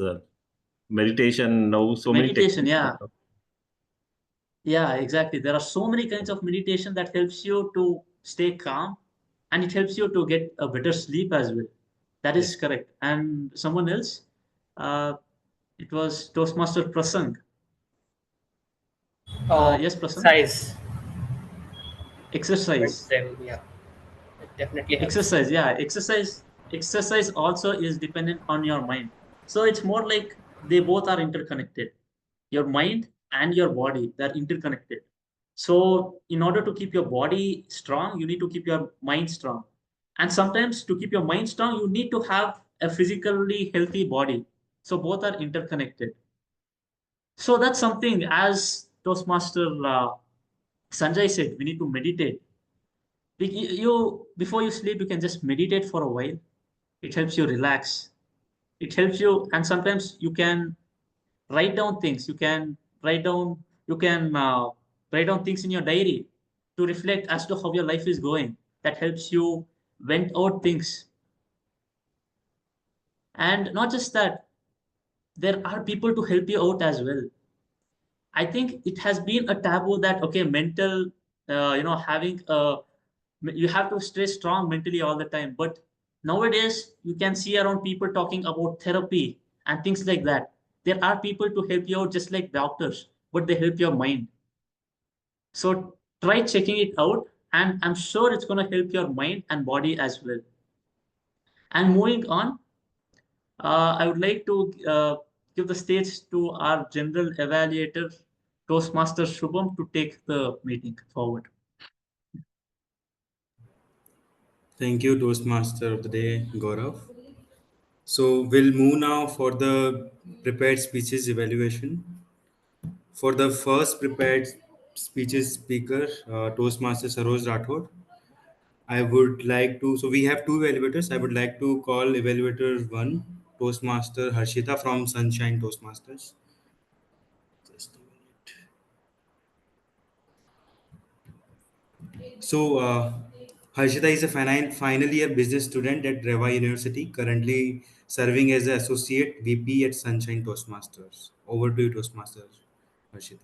meditation now, so many techniques. Yeah, exactly. There are so many kinds of meditation that helps you to stay calm, and it helps you to get a better sleep as well. That is correct. And someone else, it was Toastmaster Prasang. Yes, Prasang. Exercise. Yeah, it definitely helps. Exercise, yeah, exercise. exercise also is dependent on your mind. So it's more like they both are interconnected. Your mind and your body, they're interconnected. So in order to keep your body strong, you need to keep your mind strong. And sometimes to keep your mind strong, you need to have a physically healthy body. So both are interconnected. So that's something, as Toastmaster Sanjay said, we need to meditate. Before you sleep, you can just meditate for a while. It helps you relax. It helps you, and sometimes you can write down things. You can write down things in your diary to reflect as to how your life is going. That helps you vent out things. And not just that, there are people to help you out as well. I think it has been a taboo that okay, mental, having you have to stay strong mentally all the time. But nowadays, you can see around people talking about therapy and things like that. There are people to help you out, just like doctors, but they help your mind. So try checking it out, and I'm sure it's going to help your mind and body as well. And moving on, I would like to give the stage to our general evaluator, Toastmaster Shubham, to take the meeting forward. Thank you, Toastmaster of the day, Gaurav. So we'll move now for the prepared speeches evaluation. For the first prepared speeches speaker, Toastmaster Saroj Rathod, I would like to, so we have two evaluators. I would like to call evaluator one, Toastmaster Harshita from Sunshine Toastmasters. Just a minute. So, Harshita is a final year business student at Reva University, currently serving as an associate VP at Sunshine Toastmasters. Over to you, Toastmasters, Harshita.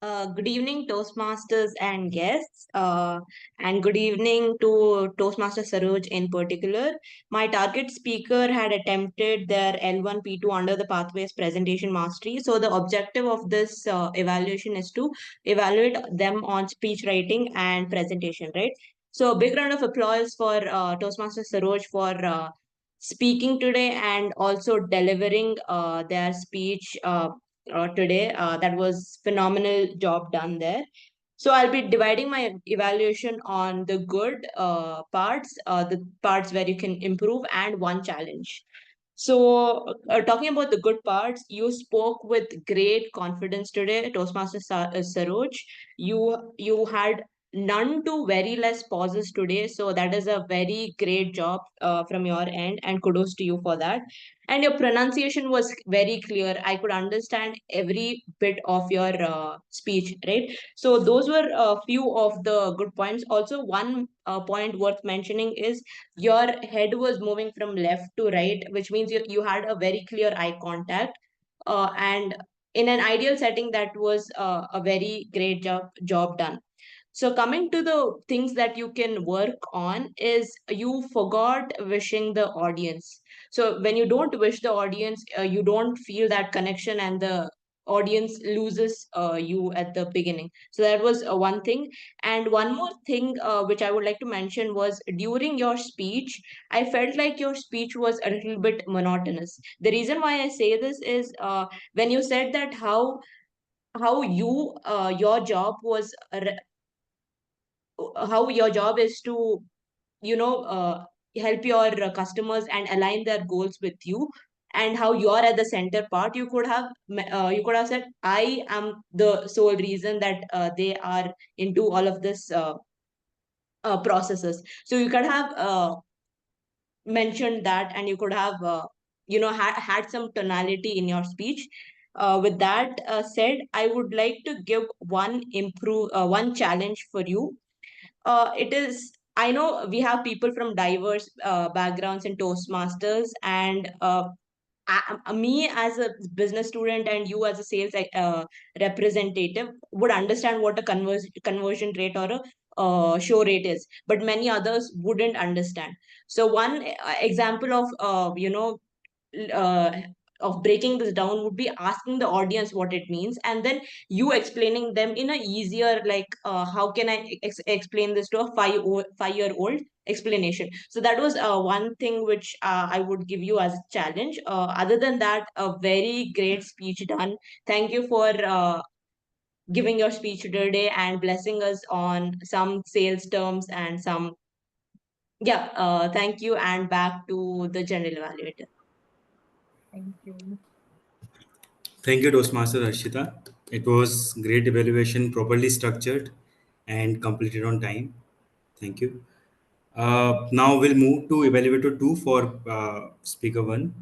Good evening, Toastmasters and guests, and good evening to Toastmaster Saroj in particular. My target speaker had attempted their L1 P2 under the Pathways Presentation Mastery. So the objective of this evaluation is to evaluate them on speech writing and presentation, right? So a big round of applause for Toastmaster Saroj for speaking today and also delivering their speech today. That was phenomenal job done there. So I'll be dividing my evaluation on the good parts, the parts where you can improve, and one challenge. So, talking about the good parts, you spoke with great confidence today, Toastmaster Saroj. You had none to very less pauses today, so that is a very great job from your end, and kudos to you for that. And your pronunciation was very clear. I could understand every bit of your speech, right? So those were a few of the good points. Also, one point worth mentioning is your head was moving from left to right, which means you had a very clear eye contact. And in an ideal setting, that was a very great job done. So coming to the things that you can work on is you forgot wishing the audience. So when you don't wish the audience, you don't feel that connection, and the audience loses you at the beginning. So that was one thing. And one more thing which I would like to mention was during your speech, I felt like your speech was a little bit monotonous. The reason why I say this is when you said that how you your job was how your job is to you know uh, help your customers and align their goals with you, and how you're at the center part. You could have said, I am the sole reason that they are into all of this processes. So you could have mentioned that, and you could have had some tonality in your speech. With that said, I would like to give one challenge for you. It is, I know we have people from diverse backgrounds in Toastmasters, and me as a business student and you as a sales representative would understand what a conversion rate or a show rate is, but many others wouldn't understand. So one example of uh, of breaking this down would be asking the audience what it means, and then you explaining them in a easier, like how can I explain this to a 5-year-old explanation. So that was one thing which I would give you as a challenge. Other than that, a very great speech done. Thank you for giving your speech today and blessing us on some sales terms and some, yeah, thank you, and back to the general evaluator. Thank you. Thank you, Toastmaster Harshita. It was great evaluation, properly structured and completed on time. Thank you. Now we'll move to Evaluator 2 for Speaker 1.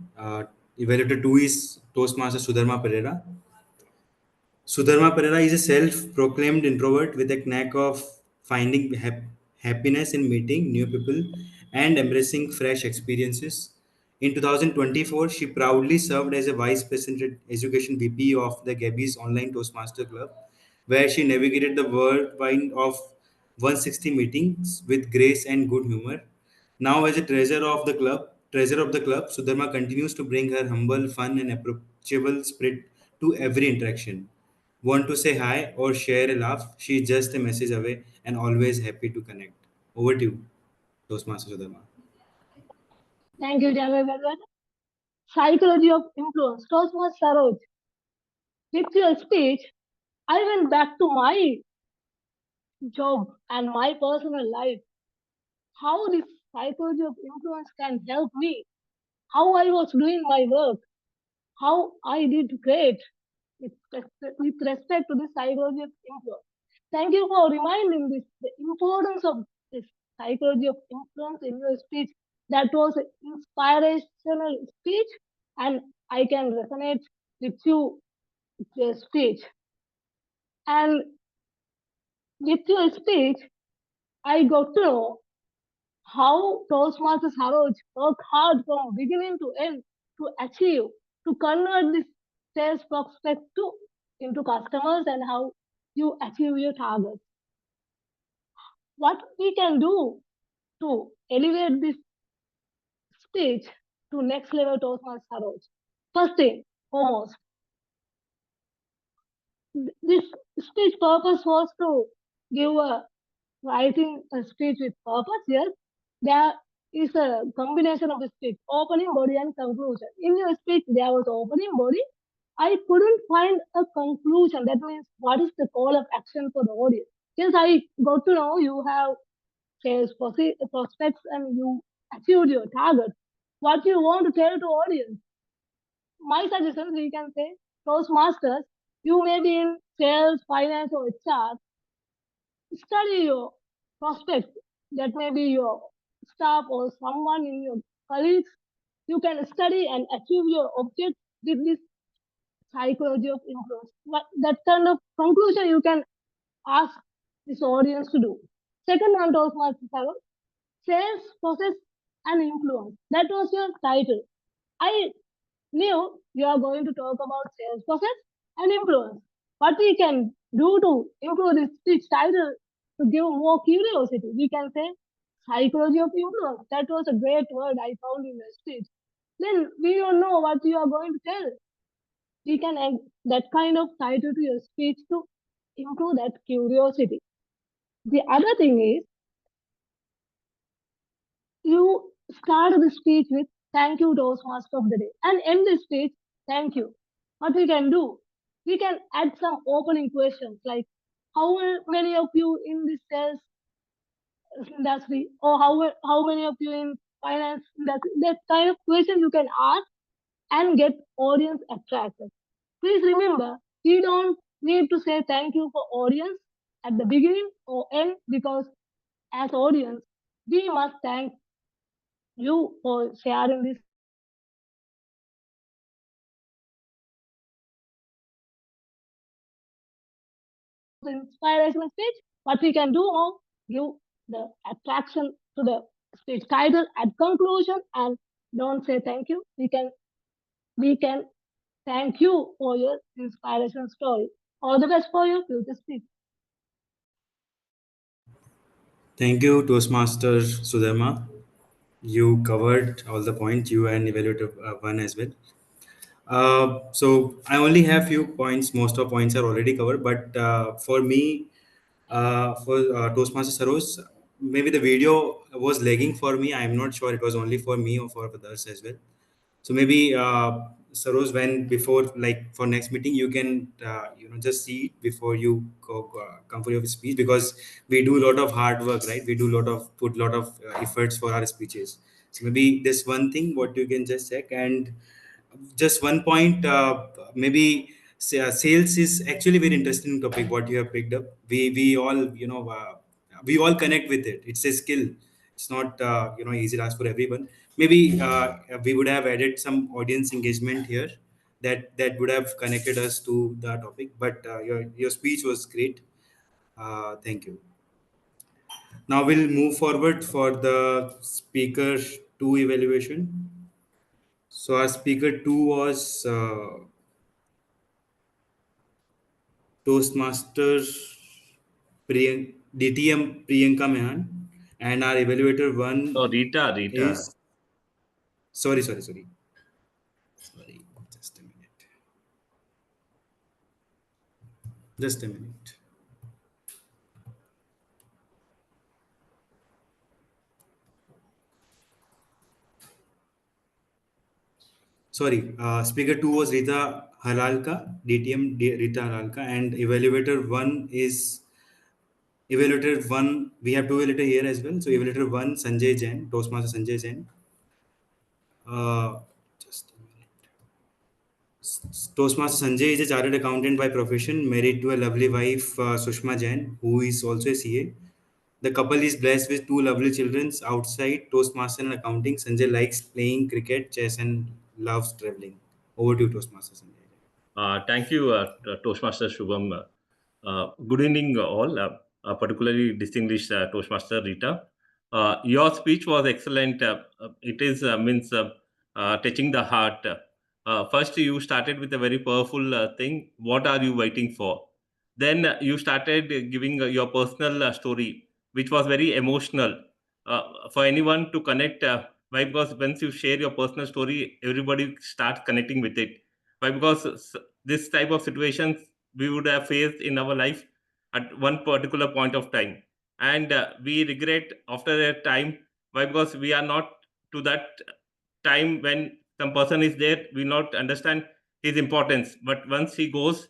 Evaluator 2 is Toastmaster Sudharma Perera. Sudharma Perera is a self-proclaimed introvert with a knack of finding happiness in meeting new people and embracing fresh experiences. In 2024, she proudly served as a Vice President Education VP of the Gabbys Online Toastmaster Club, where she navigated the whirlwind of 160 meetings with grace and good humor. Now, as a treasurer of the club, Sudharma continues to bring her humble, fun, and approachable spirit to every interaction. Want to say hi or share a laugh? She's just a message away and always happy to connect. Over to you, Toastmaster Sudharma. Thank you, Jain. Psychology of influence. Toastmaster Saroj. With your speech, I went back to my job and my personal life. How this psychology of influence can help me. How I was doing my work. How I did great with respect to the psychology of influence. Thank you for reminding this the importance of this psychology of influence in your speech. That was an inspirational speech, and I can resonate with you with your speech. And with your speech, I got to know how Toastmasters Saroj work hard from beginning to end to achieve, to convert this sales prospect into customers and how you achieve your targets. What we can do to elevate this speech to next level Toastmasters Saroj. First thing, foremost, this speech purpose was to give a writing a speech with purpose. Yes, there is a combination of the speech, opening body and conclusion. In your speech, there was opening body. I couldn't find a conclusion. That means what is the call of action for the audience? Yes, I got to know you have sales prospects and you achieved your target. What you want to tell to audience? My suggestion, we can say, Toastmasters, you may be in sales, finance, or HR. Study your prospects. That may be your staff or someone in your colleagues. You can study and achieve your object with this psychology of influence. That kind of conclusion you can ask this audience to do. Second one, Toastmasters, sales, process, and influence. That was your title. I knew you are going to talk about sales process and influence. What we can do to improve this speech title to give more curiosity, we can say psychology of influence. That was a great word I found in the speech. Then we don't know what you are going to tell. We can add that kind of title to your speech to improve that curiosity. The other thing is, you start the speech with thank you, Toastmaster of the day, and end the speech, thank you. What we can do, we can add some opening questions like, how many of you in this sales industry, or how many of you in finance industry? That kind of question you can ask and get audience attracted. Please remember, we don't need to say thank you for audience at the beginning or end, because as audience, we must thank you for sharing this inspirational speech. What we can do now, give the attraction to the speech title at conclusion, and don't say thank you. We can thank you for your inspiration story. All the best for your future speech. Thank you, Toastmaster Sudharma. You covered all the points, you and Evaluator 1 as well. So I only have few points. Most of points are already covered. But for me, for Toastmaster Saroj, maybe the video was lagging for me. I'm not sure it was only for me or for others as well. So maybe Saroj, when before like for next meeting, you can just see it before you come for your speech, because we do a lot of hard work, right? We do put a lot of efforts for our speeches. So maybe this one thing what you can just check. And just one point, maybe sales is actually very interesting topic what you have picked up. We all we all connect with it. It's a skill. It's not easy task for everyone. Maybe we would have added some audience engagement here that would have connected us to the topic. But your speech was great. Thank you. Now we'll move forward for the speaker 2 evaluation. So our speaker 2 was Toastmaster DTM Priyanka Mehan, and our evaluator 1 Oh, Rita. is sorry. Just a minute. Just a minute. Sorry, speaker 2 was Rita Harlalka, DTM Rita Harlalka, and evaluator 1 is evaluator 1. We have 2 evaluator here as well. So evaluator 1, Sanjay Jain, Toastmaster Sanjay Jain. Just a minute. Toastmaster Sanjay is a chartered accountant by profession, married to a lovely wife, Sushma Jain, who is also a CA. The couple is blessed with 2 lovely children. Outside Toastmaster and accounting, Sanjay likes playing cricket, chess, and loves traveling. Over to you, Toastmaster Sanjay. Thank you, Toastmaster Shubham. Good evening, all, particularly distinguished Toastmaster Rita. Your speech was excellent. It is means touching the heart. First, you started with a very powerful thing. What are you waiting for? Then you started giving your personal story, which was very emotional for anyone to connect. Why? Because once you share your personal story, everybody starts connecting with it. Why? Because this type of situations we would have faced in our life at one particular point of time, and we regret after a time. Why? Because we are not to that time when some person is there, we not understand his importance, but once he goes,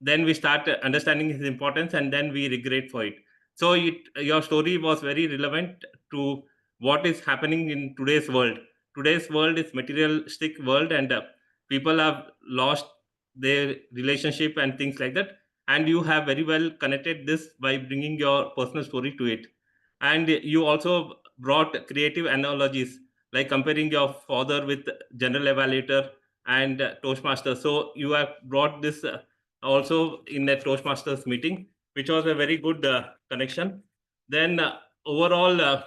then we start understanding his importance, and then we regret for it. So your story was very relevant to what is happening in today's world. Today's world is materialistic world, and people have lost their relationship and things like that, and you have very well connected this by bringing your personal story to it. And you also brought creative analogies, like comparing your father with general evaluator and Toastmaster. So you have brought this also in a Toastmasters meeting, which was a very good connection. Then overall,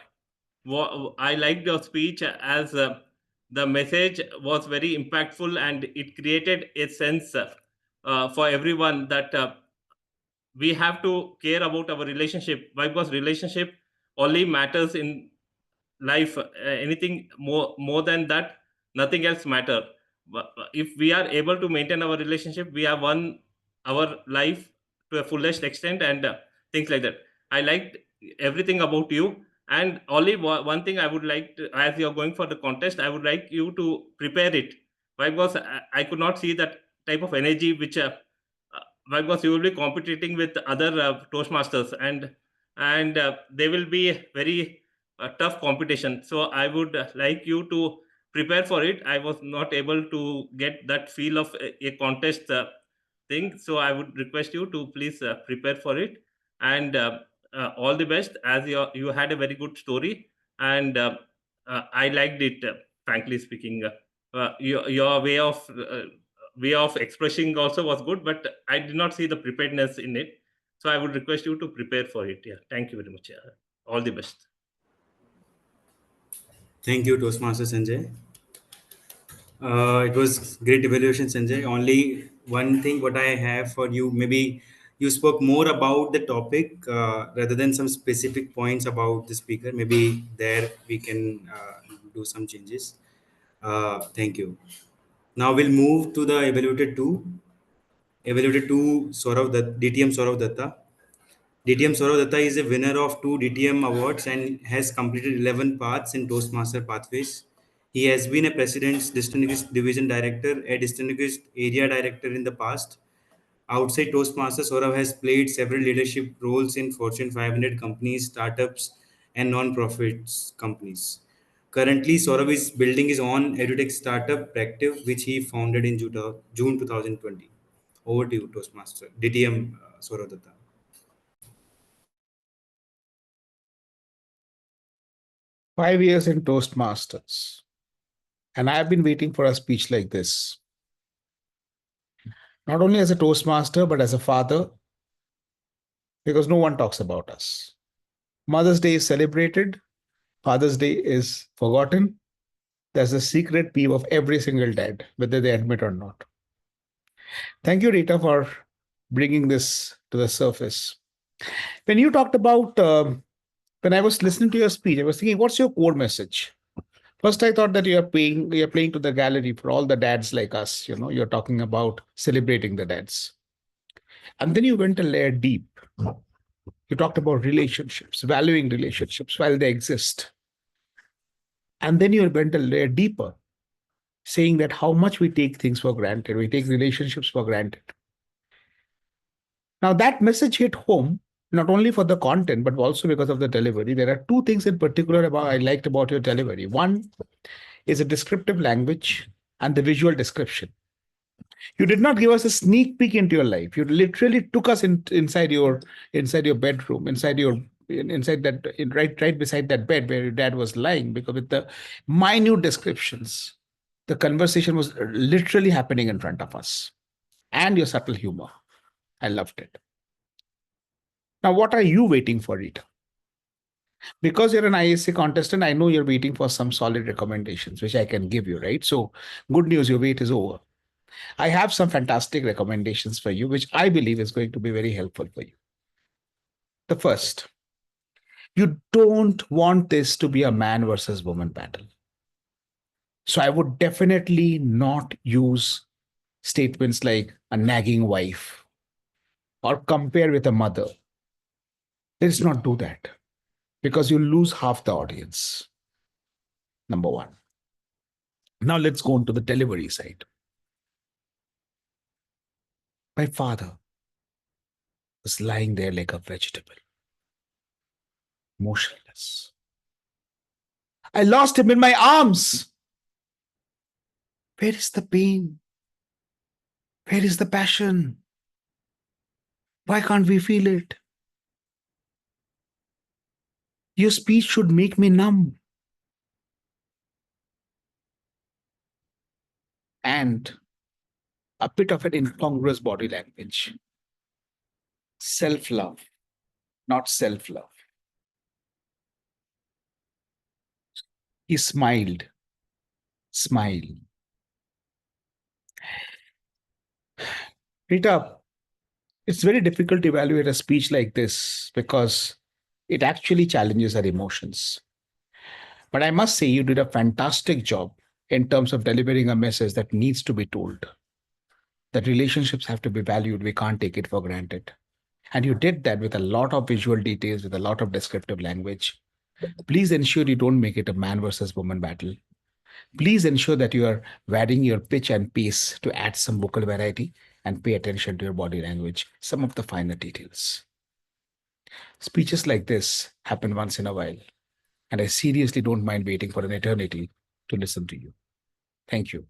I liked your speech as the message was very impactful, and it created a sense for everyone that we have to care about our relationship. Why? Because relationship only matters in life. Anything more than that, nothing else matter. If we are able to maintain our relationship, we have won our life to a fullest extent, and things like that. I liked everything about you, and only one thing I would like to, as you're going for the contest, I would like you to prepare it. Why? Because I could not see that type of energy which why? Because you will be competing with other Toastmasters, and they will be very tough competition. So I would like you to prepare for it. I was not able to get that feel of a contest thing, so I would request you to please prepare for it, and all the best, as you had a very good story, and I liked it, frankly speaking. Your way of expressing also was good, but I did not see the preparedness in it. So I would request you to prepare for it. Yeah, thank you very much. All the best. Thank you, Toastmaster Sanjay. It was great evaluation, Sanjay. Only one thing what I have for you, maybe you spoke more about the topic rather than some specific points about the speaker. Maybe there we can do some changes. Thank you. Now we'll move to the Evaluator 2. Evaluator 2, DTM Sourav Dutta. DTM Sourav Dutta is a winner of 2 DTM awards and has completed 11 paths in Toastmaster pathways. He has been a President's Distinguished Division Director, a Distinguished Area Director in the past. Outside Toastmasters, Sourav has played several leadership roles in Fortune 500 companies, startups, and non-profits companies. Currently, Sourav is building his own edutech startup, Practive, which he founded in June 2020. Over to you, Toastmaster. DTM Sourav Dutta. Five years in Toastmasters. And I've been waiting for a speech like this. Not only as a Toastmaster, but as a father, because no one talks about us. Mother's Day is celebrated. Father's Day is forgotten. That's the secret peeve of every single dad, whether they admit or not. Thank you, Rita, for bringing this to the surface. When you talked about, when I was listening to your speech, I was thinking, what's your core message? First, I thought that you're playing to the gallery for all the dads like us. You're talking about celebrating the dads. And then you went a layer deep. You talked about relationships, valuing relationships while they exist. And then you went a layer deeper, saying that how much we take things for granted. We take relationships for granted. Now that message hit home, not only for the content, but also because of the delivery. There are two things in particular I liked about your delivery. One is a descriptive language and the visual description. You did not give us a sneak peek into your life. You literally took us inside your bedroom, right beside that bed where your dad was lying, because with the minute descriptions, the conversation was literally happening in front of us. And your subtle humor. I loved it. Now, what are you waiting for, Rita? Because you're an ISC contestant, I know you're waiting for some solid recommendations, which I can give you, right? So good news, your wait is over. I have some fantastic recommendations for you, which I believe is going to be very helpful for you. The first, you don't want this to be a man versus woman battle. So I would definitely not use statements like a nagging wife or compare with a mother. Let's not do that, because you lose half the audience. Number one. Now let's go on to the delivery side. My father was lying there like a vegetable, motionless. I lost him in my arms. Where is the pain? Where is the passion? Why can't we feel it? Your speech should make me numb. And a bit of an incongruous body language. Self-love, not self-love. He smiled. Smile. Rita, it's very difficult to evaluate a speech like this because it actually challenges our emotions. But I must say you did a fantastic job in terms of delivering a message that needs to be told. That relationships have to be valued. We can't take it for granted. And you did that with a lot of visual details, with a lot of descriptive language. Please ensure you don't make it a man versus woman battle. Please ensure that you are varying your pitch and pace to add some vocal variety and pay attention to your body language, some of the finer details. Speeches like this happen once in a while, and I seriously don't mind waiting for an eternity to listen to you. Thank you.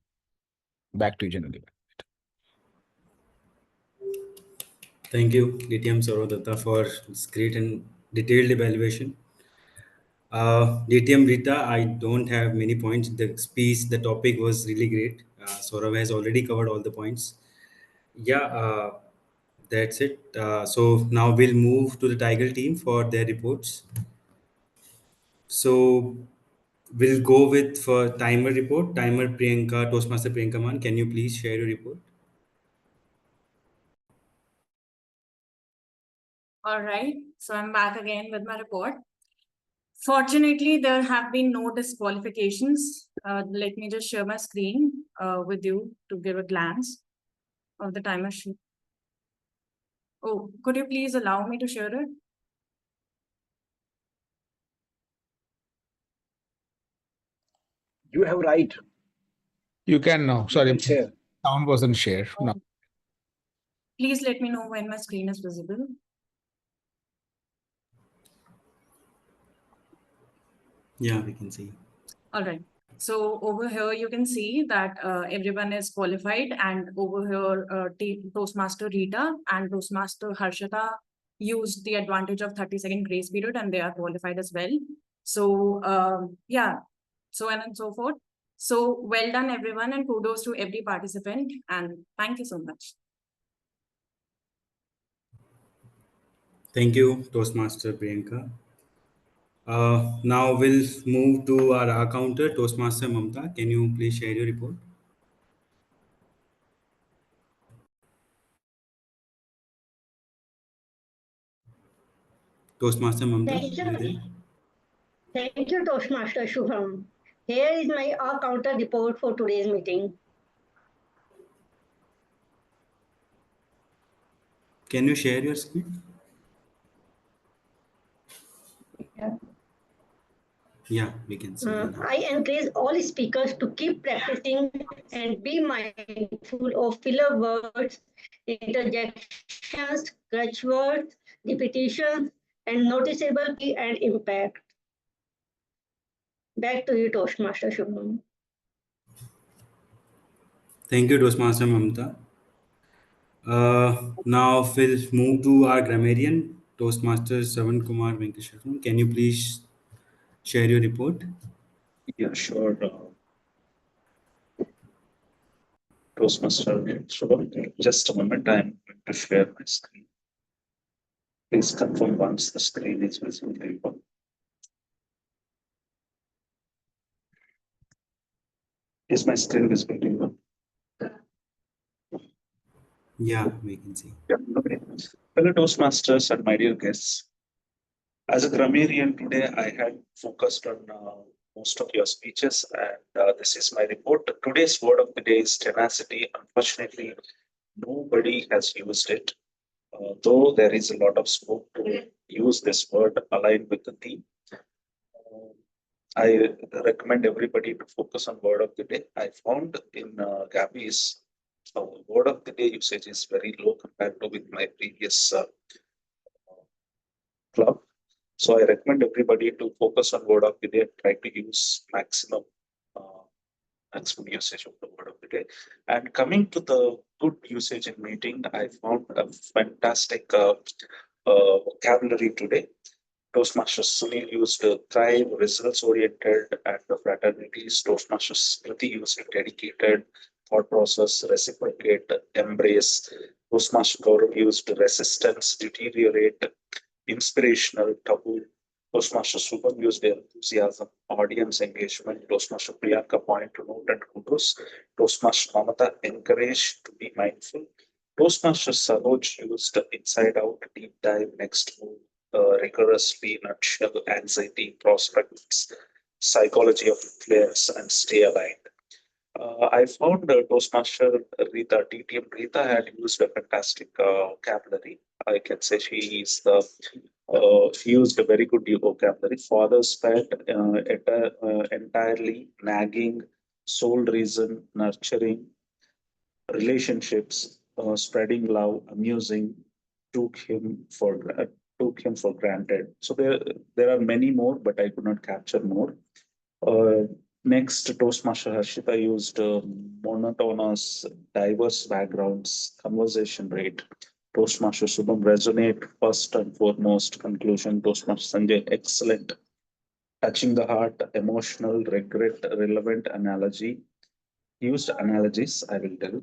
Back to you, General. Thank you, DTM Sourav Dutta, for this great and detailed evaluation. DTM Rita, I don't have many points. The speech, the topic was really great. Sourav has already covered all the points. Yeah, that's it. So now we'll move to the TAGL team for their reports. So we'll go with for timer report. Timer Priyanka, Toastmaster Priyanka Man, can you please share your report? All right, so I'm back again with my report. Fortunately, there have been no disqualifications. Let me just share my screen with you to give a glance of the timer sheet. Oh, could you please allow me to share it? You have right. You can now. You Sorry, can share. sound wasn't shared. No. Please let me know when my screen is visible. Yeah, we can see. All right. So over here, you can see that everyone is qualified, and over here, Toastmaster Rita and Toastmaster Harshita used the advantage of 30-second grace period, and they are qualified as well. So yeah, so on and so forth. So well done, everyone, and kudos to every participant, and thank you so much. Thank you, Toastmaster Priyanka. Now we'll move to our counter, Toastmaster Mamta. Can you please share your report? Toastmaster Mamta, Thank are you you. there? Thank you, Toastmaster Shubham. Here is my counter report for today's meeting. Can you share your screen? Yeah, we can see you now. I encourage all speakers to keep practicing and be mindful of filler words, interjections, crutch words, repetitions, and noticeable key and impact. Back to you, Toastmaster Shubham. Thank you, Toastmaster Mamta. Now we'll move to our grammarian, Toastmaster Sravan Kumar Venkateswaran. Can you please share your report? Yeah, sure. Toastmaster Shubham, just a moment. I'm going to share my screen. Please confirm once the screen is visible. Is my screen visible? Yeah, we can see. Yeah, okay. Fellow Toastmasters and my dear guests, as a grammarian today, I had focused on most of your speeches, and this is my report. Today's word of the day is tenacity. Unfortunately, nobody has used it, though there is a lot of scope to use this word aligned with the theme. I recommend everybody to focus on word of the day. I found in Gabbys, word of the day usage is very low compared to with my previous club. So I recommend everybody to focus on word of the day, try to use maximum usage of the word of the day. And coming to the good usage in meeting, I found a fantastic vocabulary today. Toastmasters Sunil used thrive, results-oriented, and fraternities. Toastmasters Smruti used dedicated, thought process, reciprocate, embrace. Toastmaster Gaurav used resistance, deteriorate, inspirational, taboo. Toastmaster Shubham used enthusiasm, audience engagement. Toastmaster Priyanka point to note and kudos. Toastmaster Mamta encourage to be mindful. Toastmaster Saroj used inside out, deep dive, next move, rigorously, nutshell, anxiety, prospects, psychology of influence, and stay aligned. I found Toastmaster Rita, TTM Rita had used a fantastic vocabulary. I can say she used a very good vocabulary. Father's pet, entirely, nagging, sole reason, nurturing, relationships, spreading love, amusing, took him for granted. So there are many more, but I could not capture more. Next, Toastmaster Harshita used monotonous, diverse backgrounds, conversation rate. Toastmaster Shubham resonate first and foremost. Conclusion, Toastmaster Sanjay excellent, touching the heart, emotional, regret, relevant analogy. Used analogies, I will tell.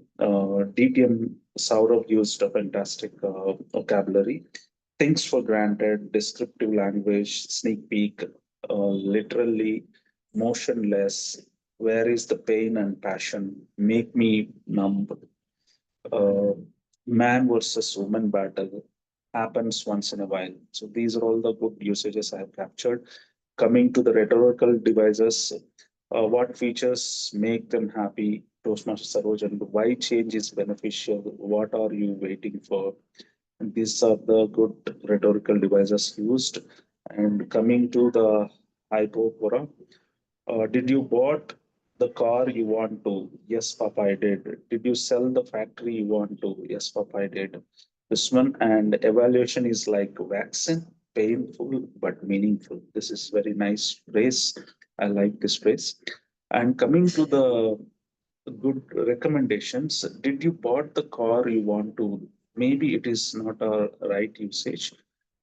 DTM Sourav used a fantastic vocabulary. Things for granted, descriptive language, sneak peek, literally, motionless. Where is the pain and passion? Make me numb. Uh, Man versus woman battle happens once in a while. So these are all the good usages I have captured. Coming to the rhetorical devices, what features make them happy, Toastmaster Saroj, and why change is beneficial? What are you waiting for? And these are the good rhetorical devices used. And coming to the hypopora, did you bought the car you want to? Yes, Papa, I did. Did you sell the factory you want to? Yes, Papa, I did. This one, and evaluation is like vaccine, painful but meaningful. This is very nice phrase. I like this phrase. And coming to the good recommendations, did you bought the car you want to? Maybe it is not a right usage.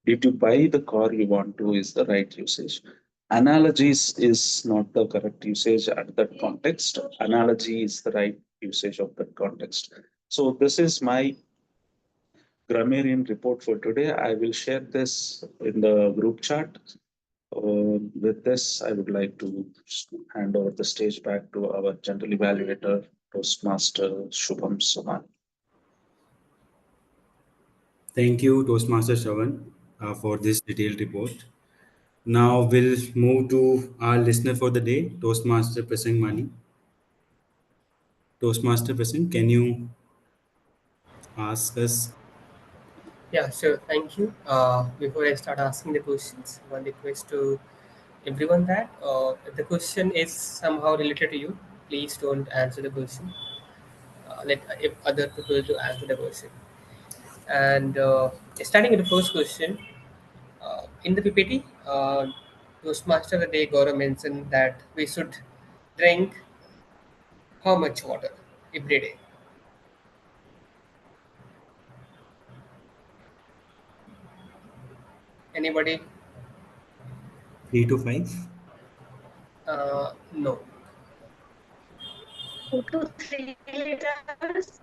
Did you buy the car you want to is the right usage. Analogies is not the correct usage at that context. Analogy is the right usage of that context. So this is my grammarian report for today. I will share this in the group chat. With this, I would like to hand over the stage back to our general evaluator, Toastmaster Shubham Somani. Thank you, Toastmaster Sravan, for this detailed report. Now we'll move to our listener for the day, Toastmaster Prasang Mani. Toastmaster Prasang, can you ask us? Yeah, sure. Thank you. Before I start asking the questions, one request to everyone that if the question is somehow related to you, please don't answer the question. Let if other people to answer the question. And starting with the first question, in the PPT, Toastmaster the day Gaurav mentioned that we should drink how much water every day. Anybody? 3 to 5? No. 2 to 3 liters.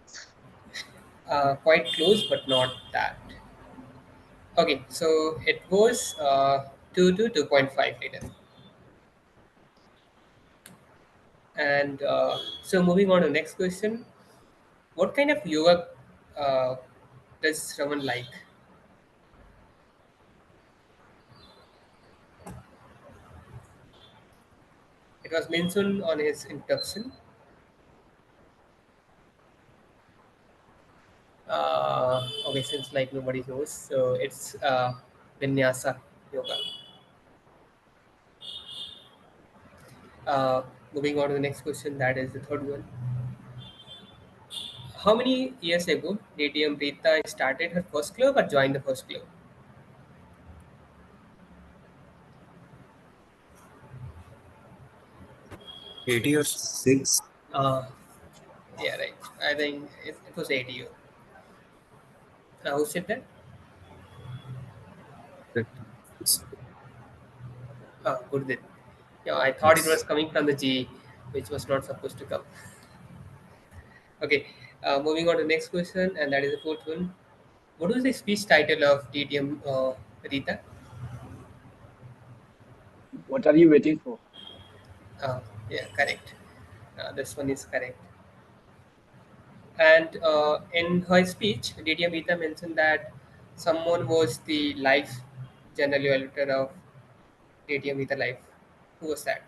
Quite close, but not that. Okay, so it was 2 to 2.5 liters. And so moving on to the next question. What kind of yoga does Sravan like? It was mentioned on his introduction. Okay, since like nobody knows, so it's Vinyasa yoga. Moving on to the next question, that is the third one. How many years ago did Rita started her first club or joined the first club? 80 or 6? Yeah, right. I think it was 80. Who said that? Good then. Yeah, I thought it was Yes. coming from the G, which was not supposed to come. Okay, moving on to the next question, and that is the fourth one. What was the speech title of TTM Rita? What are you waiting for? Yeah, correct. This one is correct. And in her speech, TTM Rita mentioned that someone was the life general evaluator of TTM Rita Life. Who was that?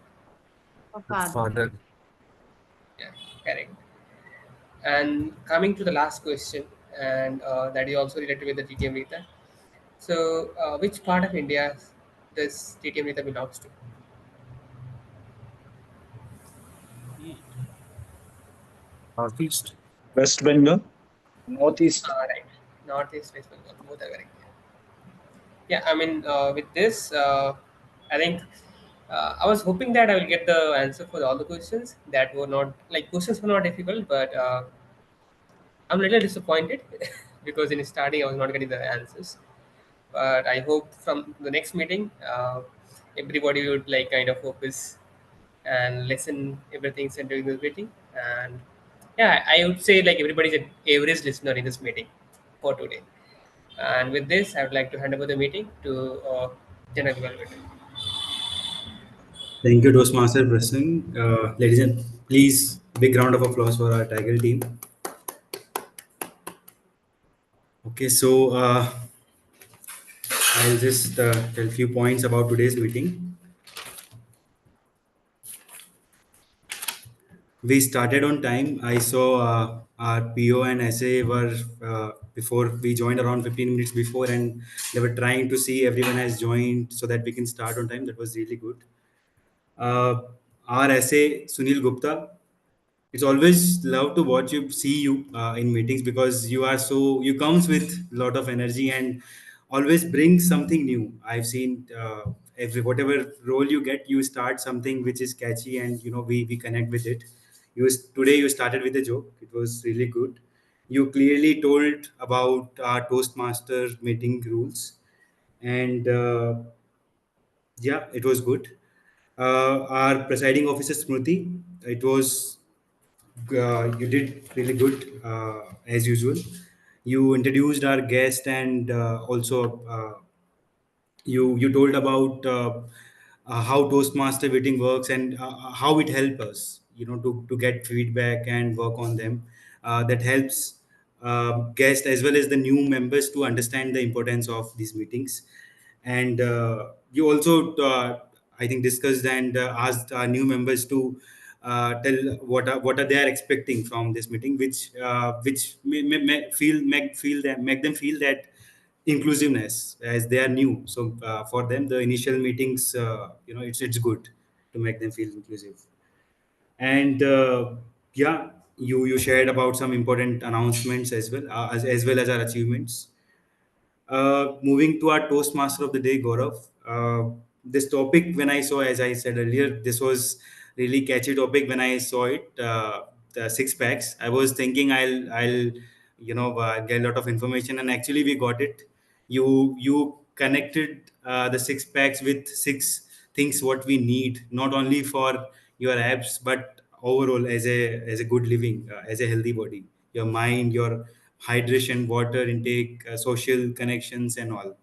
Father. Yeah, correct. And coming to the last question, and that is also related with the TTM Rita. So, which part of India does TTM Rita belongs to? Northeast. West Bengal. Northeast. Right. Northeast, West Bengal, both are correct. Yeah, I mean, with this, I think I was hoping that I will get the answer for all the questions that were not like questions were not difficult, but I'm a little disappointed because in starting I was not getting the answers. But I hope from the next meeting, everybody would like kind of focus and listen everything said during this meeting. And yeah, I would say like everybody's an average listener in this meeting for today. And with this, I would like to hand over the meeting to General Evaluator. Thank you, Toastmaster Prasang. Ladies and please, big round of applause for our TAGL team. Okay, so I'll just tell a few points about today's meeting. We started on time. I saw our PO and SA were before we joined around 15 minutes before, and they were trying to see everyone has joined so that we can start on time. That was really good. Our SA Sunil Gupta, it's always love to watch you, see you in meetings, because you comes with a lot of energy and always brings something new. I've seen whatever role you get, you start something which is catchy, and we connect with it. Today you started with a joke. It was really good. You clearly told about our Toastmaster meeting rules, and yeah, it was good. Our presiding officer Smruti, it was you did really good as usual. You introduced our guest, and also you told about how Toastmaster meeting works, and how it helps us, to get feedback and work on them. That helps guests as well as the new members to understand the importance of these meetings. And you also, I think, discussed and asked our new members to tell what are they are expecting from this meeting, which make them feel that inclusiveness, as they are new. So for them, the initial meetings, it's good to make them feel inclusive. And yeah, you shared about some important announcements as well, as well as our achievements. Moving to our Toastmaster of the day, Gaurav. This topic, when I saw, as I said earlier, this was really catchy topic. When I saw it, the six packs, I was thinking I'll get a lot of information, and actually we got it. You connected the six packs with six things what we need, not only for your abs, but overall as a good living, as a healthy body, your mind, your hydration, water intake, social connections, and all.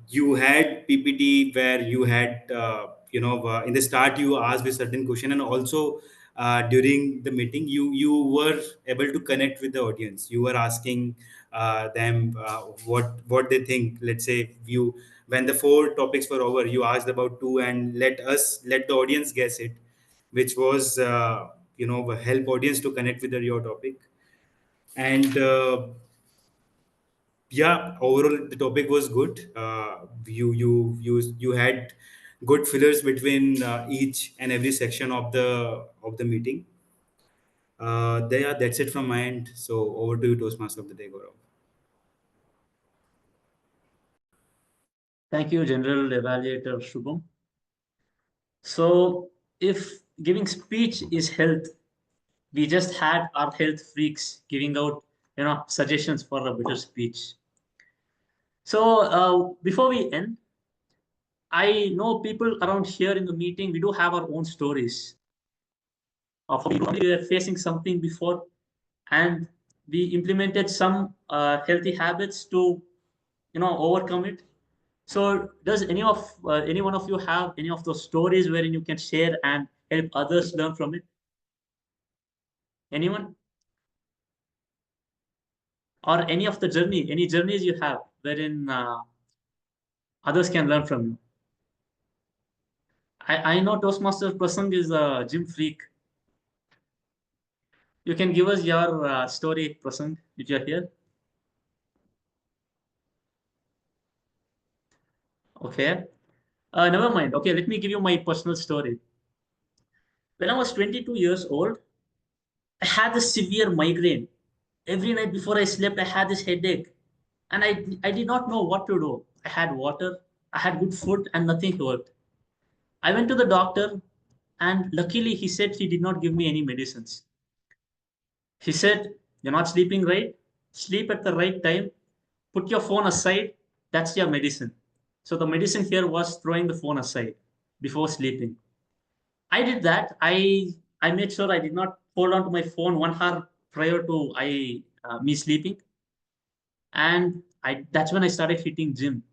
You had PPT where you had, in the start you asked a certain question, and also during the meeting you were able to connect with the audience. You were asking them what they think. Let's say you, when the four topics were over, you asked about two, and let the audience guess it, which was help audience to connect with your topic. And yeah, overall the topic was good. You had good fillers between each and every section of the meeting. That's it from my end. So over to you, Toastmaster of the day, Gaurav. Thank you, General Evaluator Shubham. So if giving speech is health, we just had our health freaks giving out, suggestions for a better speech. So before we end, I know people around here in the meeting, we do have our own stories of we were facing something before, and we implemented some healthy habits to, overcome it. So does any one of you have any of those stories wherein you can share and help others learn from it? Anyone? Or any of the any journeys you have wherein others can learn from you? I know Toastmaster Prasang is a gym freak. You can give us your story, Prasang, if you're here. Okay. Never mind. Okay, let me give you my personal story. When I was 22 years old, I had a severe migraine. Every night before I slept, I had this headache. And I did not know what to do. I had water, I had good food, and nothing worked. I went to the doctor, and luckily he said he did not give me any medicines. He said, "You're not sleeping right? Sleep at the right time. Put your phone aside. That's your medicine." So the medicine here was throwing the phone aside before sleeping. I did that. I made sure I did not hold on to my phone 1 hour prior to me sleeping. And that's when I started hitting gym,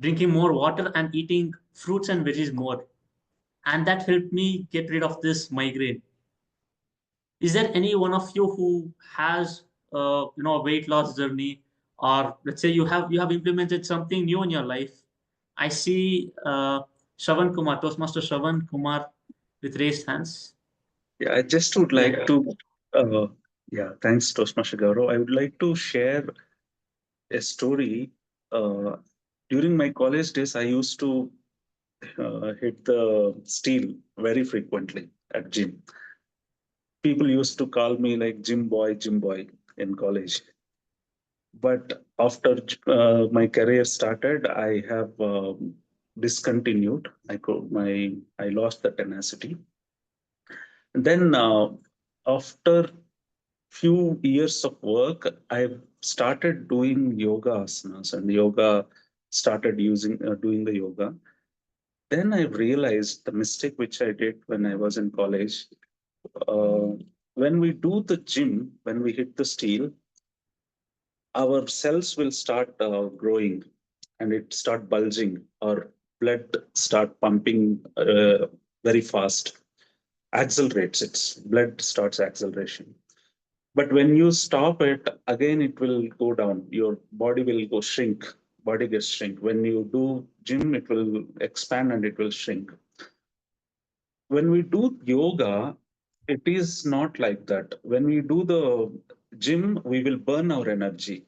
drinking more water and eating fruits and veggies more. And that helped me get rid of this migraine. Is there any one of you who has a weight loss journey, or let's say you have implemented something new in your life? I see Sravan Kumar, Toastmaster Sravan Kumar with raised hands. Yeah, I just would like to, thanks, Toastmaster Gaurav. I would like to share a story. During my college days, I used to hit the steel very frequently at gym. People used to call me like gym boy in college. But after my career started, I have discontinued. I lost the tenacity. And then after few years of work, I started doing yoga asanas and yoga started doing the yoga. Then I realized the mistake which I did when I was in college. Uh, when we do the gym, when we hit the steel, our cells will start growing and it start bulging. Our blood start pumping very fast, accelerates. Its blood starts acceleration. But when you stop it, again it will go down. Your body will go shrink. Body gets shrink. When you do gym, it will expand and it will shrink. When we do yoga, it is not like that. When we do the gym, we will burn our energy.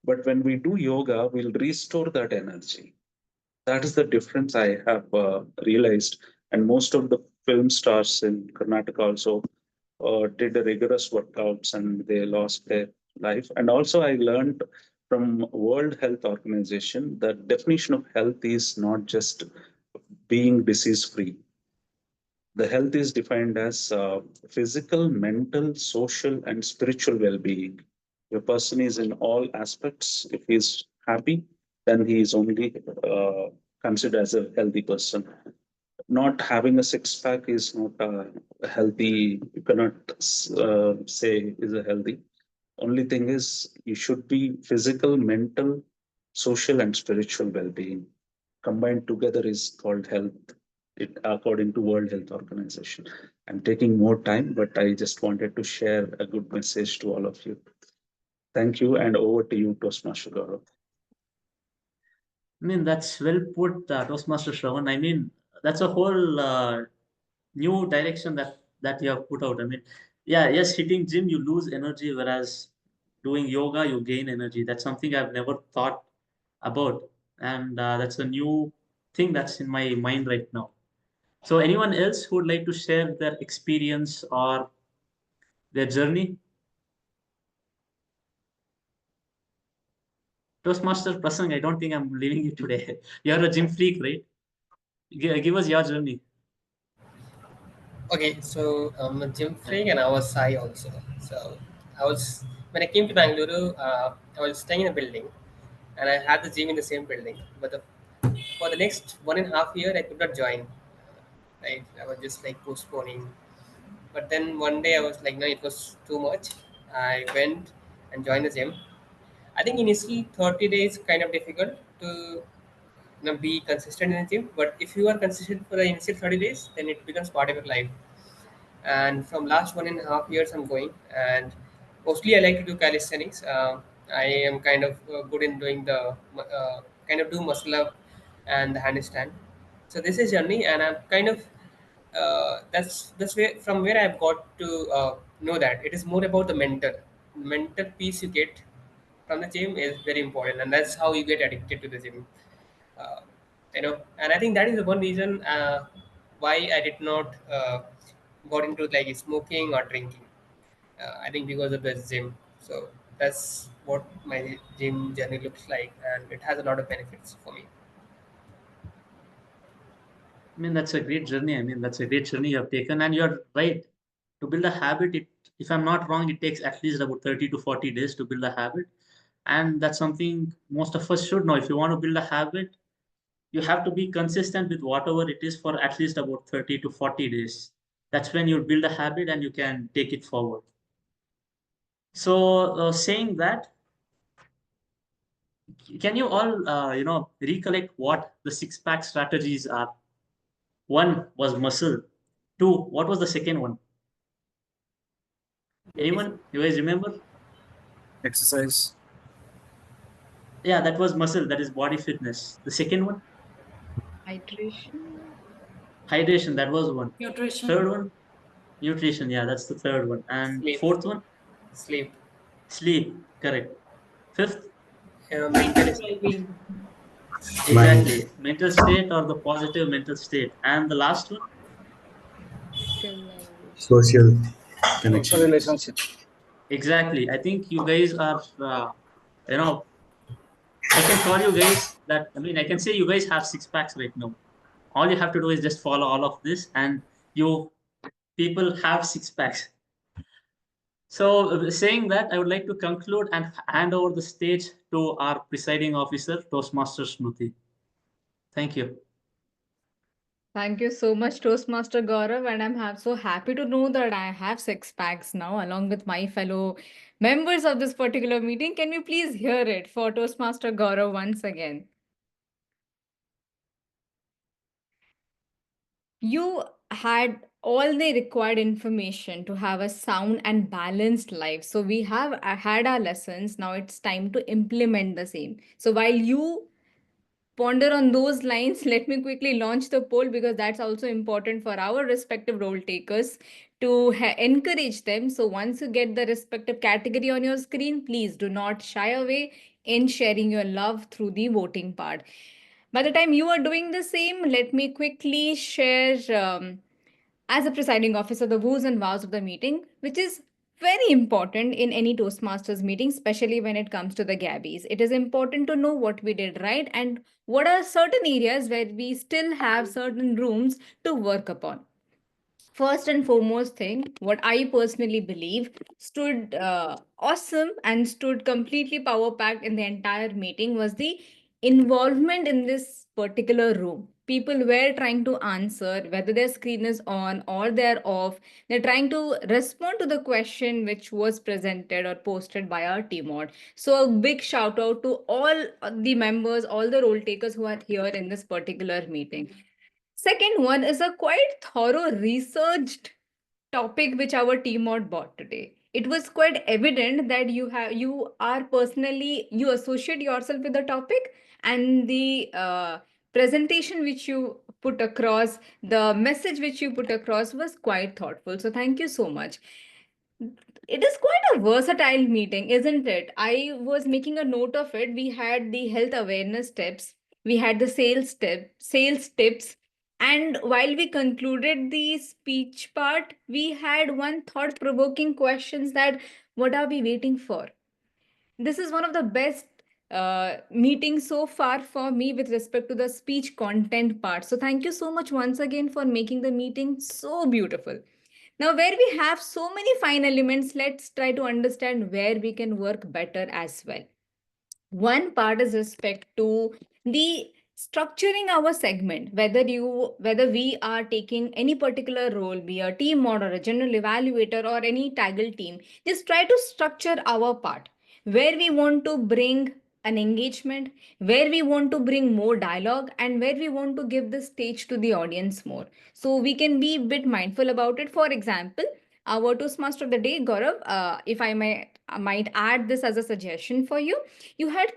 But when we do yoga, we'll restore that energy. That is the difference I have realized. And most of the film stars in Karnataka also did a rigorous workouts and they lost their life. And also I learned from World Health Organization that definition of health is not just being disease free. The health is defined as physical, mental, social, and spiritual well-being. If a person is in all aspects, if he's happy, then he is only considered as a healthy person. Not having a six-pack is not a healthy, you cannot say is a healthy. Only thing is you should be physical, mental, social, and spiritual well-being. Combined together is called health, according to World Health Organization. I'm taking more time, but I just wanted to share a good message to all of you. Thank you, and over to you, Toastmaster Gaurav. I mean, that's well put, Toastmaster Sravan. I mean, that's a whole new direction that you have put out. I mean, yeah, yes, hitting gym, you lose energy, whereas doing yoga, you gain energy. That's something I've never thought about. And that's a new thing that's in my mind right now. So anyone else who would like to share their experience or their journey? Toastmaster Prasang, I don't think I'm leaving you today. You're a gym freak, right? Give us your journey. Okay, so I'm a gym freak and I was shy also. So I was when I came to Bangalore, I was staying in a building, and I had the gym in the same building. But for the next 1.5 years, I could not join. Right, I was just like postponing. But then one day I was like, no, it was too much. I went and joined the gym. I think initially 30 days kind of difficult to be consistent in the gym. But if you are consistent for the initial 30 days, then it becomes part of your life. And from last 1.5 years I'm going, and mostly I like to do calisthenics. I am kind of good in doing the kind of do muscle up and the handstand. So this is journey, and I'm kind of that's where from where I've got to know that it is more about the mental piece you get from the gym is very important, and that's how you get addicted to the gym. uh, and I think that is the one reason why I did not got into like smoking or drinking. I think because of the gym. So that's what my gym journey looks like, and it has a lot of benefits for me. I mean, that's a great journey. I mean, that's a great journey you have taken, and you're right. To build a habit, if I'm not wrong, it takes at least about 30 to 40 days to build a habit. And that's something most of us should know. If you want to build a habit, you have to be consistent with whatever it is for at least about 30 to 40 days. That's when you build a habit and you can take it forward. So, saying that, can you all, recollect what the six-pack strategies are? One was muscle. Two, what was the second one? Anyone? You guys remember? Exercise. Yeah, that was muscle. That is body fitness. The second one? Hydration. Hydration. That was one. Nutrition. Third one? Nutrition, yeah, that's the third one. And Sleep. fourth one? Sleep. Sleep, correct. Fifth? Mental well-being. Exactly. Mental state or the positive mental state. And the last one? Social Social connection. relationship. Exactly. I think you guys are, you know, I can call you guys that, I mean, I can say you guys have six packs right now. All you have to do is just follow all of this and you people have six packs. So saying that, I would like to conclude and hand over the stage to our presiding officer, Toastmaster Smruti. Thank you. Thank you so much, Toastmaster Gaurav, and I'm so happy to know that I have six packs now, along with my fellow members of this particular meeting. Can we please hear it for Toastmaster Gaurav once again? You had all the required information to have a sound and balanced life. So we have had our lessons. Now it's time to implement the same. So while you ponder on those lines, let me quickly launch the poll because that's also important for our respective role takers to encourage them. So once you get the respective category on your screen, please do not shy away in sharing your love through the voting part. By the time you are doing the same, let me quickly share, as a presiding officer, the woos and wows of the meeting, which is very important in any Toastmasters meeting, especially when it comes to the Gabbys. It is important to know what we did right and what are certain areas where we still have certain rooms to work upon. First and foremost thing, what I personally believe stood awesome and stood completely power packed in the entire meeting was the involvement in this particular room. People were trying to answer whether their screen is on or they're off. They're trying to respond to the question which was presented or posted by our TMOD. So a big shout out to all the members, all the role takers who are here in this particular meeting. Second one is a quite thorough researched topic which our team mod bought today. It was quite evident that you are personally you associate yourself with the topic and the presentation which you put across, the message which you put across was quite thoughtful. So thank you so much. It is quite a versatile meeting, isn't it? I was making a note of it. We had the health awareness tips, we had the sales tips, and while we concluded the speech part, we had one thought-provoking questions that what are we waiting for? This is one of the best meetings so far for me with respect to the speech content part. So thank you so much once again for making the meeting so beautiful. Now, where we have so many fine elements, let's try to understand where we can work better as well. One part is respect to the structuring our segment, whether we are taking any particular role, be a team mod or a general evaluator or any TAGL team, just try to structure our part where we want to bring an engagement, where we want to bring more dialogue, and where we want to give the stage to the audience more. So we can be a bit mindful about it. For example, our Toastmaster of the day, Gaurav, if I might add this as a suggestion for you, you had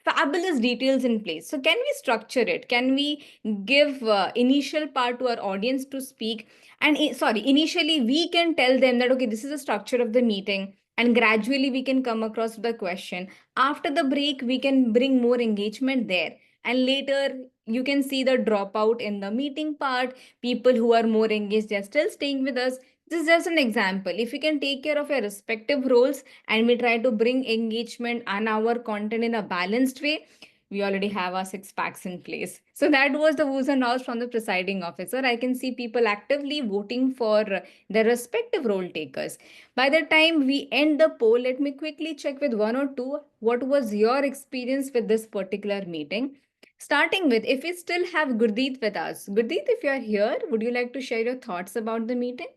fabulous details in place. So can we structure it? Can we give initial part to our audience to speak? And initially we can tell them that, okay, this is the structure of the meeting. And gradually we can come across the question. After the break, we can bring more engagement there. And later you can see the dropout in the meeting part. People who are more engaged, they're still staying with us. This is just an example. If we can take care of your respective roles and we try to bring engagement and our content in a balanced way, we already have our six packs in place. So that was the who's and alls from the presiding officer. I can see people actively voting for their respective role takers. By the time we end the poll, let me quickly check with one or two. What was your experience with this particular meeting? Starting with, if we still have Gurdeep with us. Gurdeep, if you're here, would you like to share your thoughts about the meeting?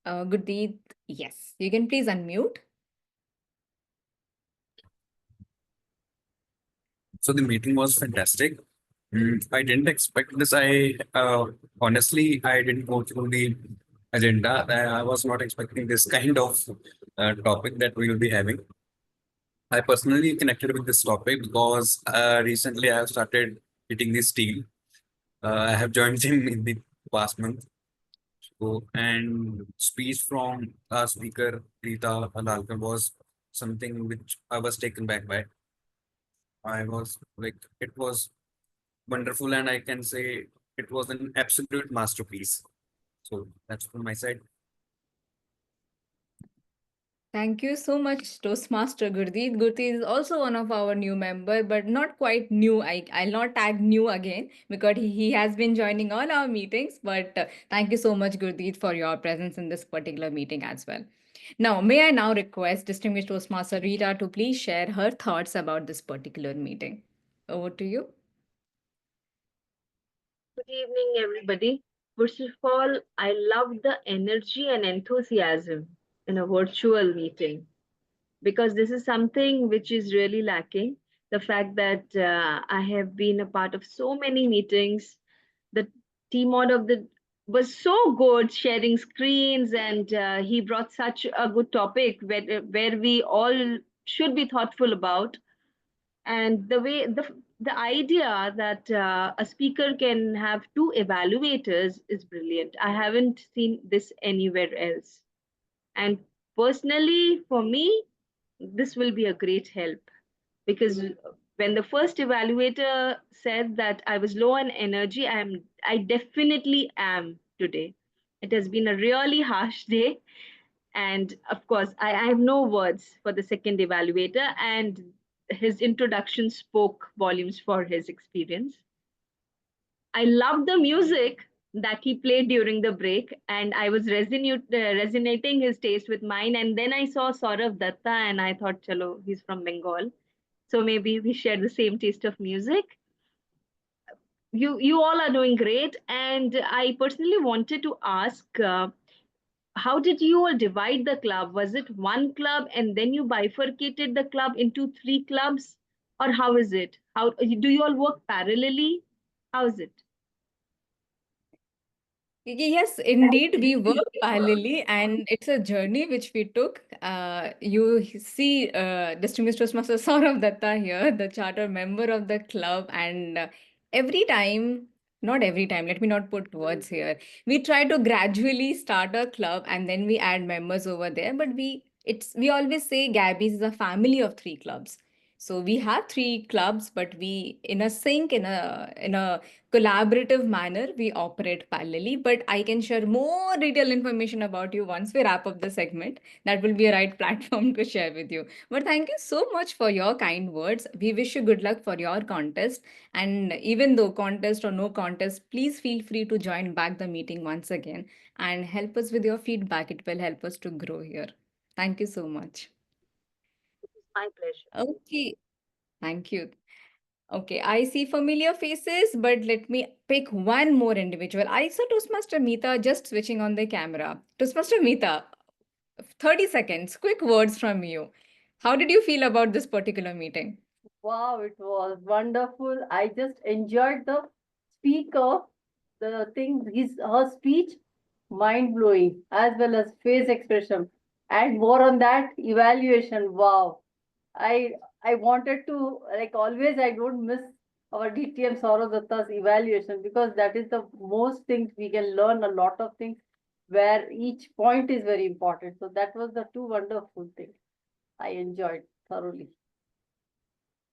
Gurdeep, yes. You can please unmute. So the meeting was fantastic. I didn't expect this. Honestly, I didn't go through the agenda. I was not expecting this kind of topic that we will be having. I personally connected with this topic because recently I have started hitting the steel. I have joined him in the past month. So, and speech from our speaker, Rita Harlalka, was something which I was taken back by. I was like, it was wonderful, and I can say it was an absolute masterpiece. So that's from my side. Thank you so much, Toastmaster Gurdeep. Gurdeep is also one of our new member, but not quite new. I'll not tag new again because he has been joining all our meetings. But thank you so much, Gurdeep, for your presence in this particular meeting as well. Now, may I now request distinguished Toastmaster Rita to please share her thoughts about this particular meeting. Over to you. Good evening, everybody. First of all, I love the energy and enthusiasm in a virtual meeting because this is something which is really lacking. The fact that I have been a part of so many meetings, the TMOD of the was so good, sharing screens, and he brought such a good topic where we all should be thoughtful about. And the idea that a speaker can have two evaluators is brilliant. I haven't seen this anywhere else. And personally, for me, this will be a great help because when the first evaluator said that I was low on energy, I definitely am today. It has been a really harsh day. And of course, I have no words for the second evaluator, and his introduction spoke volumes for his experience. I loved the music that he played during the break, and I was resonating his taste with mine. And then I saw Sourav Dutta, and I thought, chalo, he's from Bengal. So maybe we share the same taste of music. You all are doing great. And I personally wanted to ask, how did you all divide the club? Was it one club and then you bifurcated the club into 3 clubs? Or how is it? How do you all work parallelly? How is it? Yes, indeed, we work parallelly, and it's a journey which we took. You see, distinguished Toastmaster Saurav Datta here, the charter member of the club, and every time, not every time, let me not put words here. We try to gradually start a club, and then we add members over there. But we always say Gabbys is a family of 3 clubs. So we have 3 clubs, but we in a sync, in a collaborative manner, we operate parallelly. But I can share more detailed information about you once we wrap up the segment. That will be a right platform to share with you. But thank you so much for your kind words. We wish you good luck for your contest. And even though contest or no contest, please feel free to join back the meeting once again and help us with your feedback. It will help us to grow here. Thank you so much. My pleasure. Okay. Thank you. Okay, I see familiar faces, but let me pick one more individual. I saw Toastmaster Meeta just switching on the camera. Toastmaster Meeta, 30 seconds, quick words from you. How did you feel about this particular meeting? Wow, it was wonderful. I just enjoyed the speaker, the thing, her speech, mind blowing, as well as face expression. And more on that, evaluation. Wow. I I wanted to, like always, I don't miss our DTM Saurav Datta's evaluation because that is the most things we can learn a lot of things where each point is very important. So that was the two wonderful things. I enjoyed thoroughly.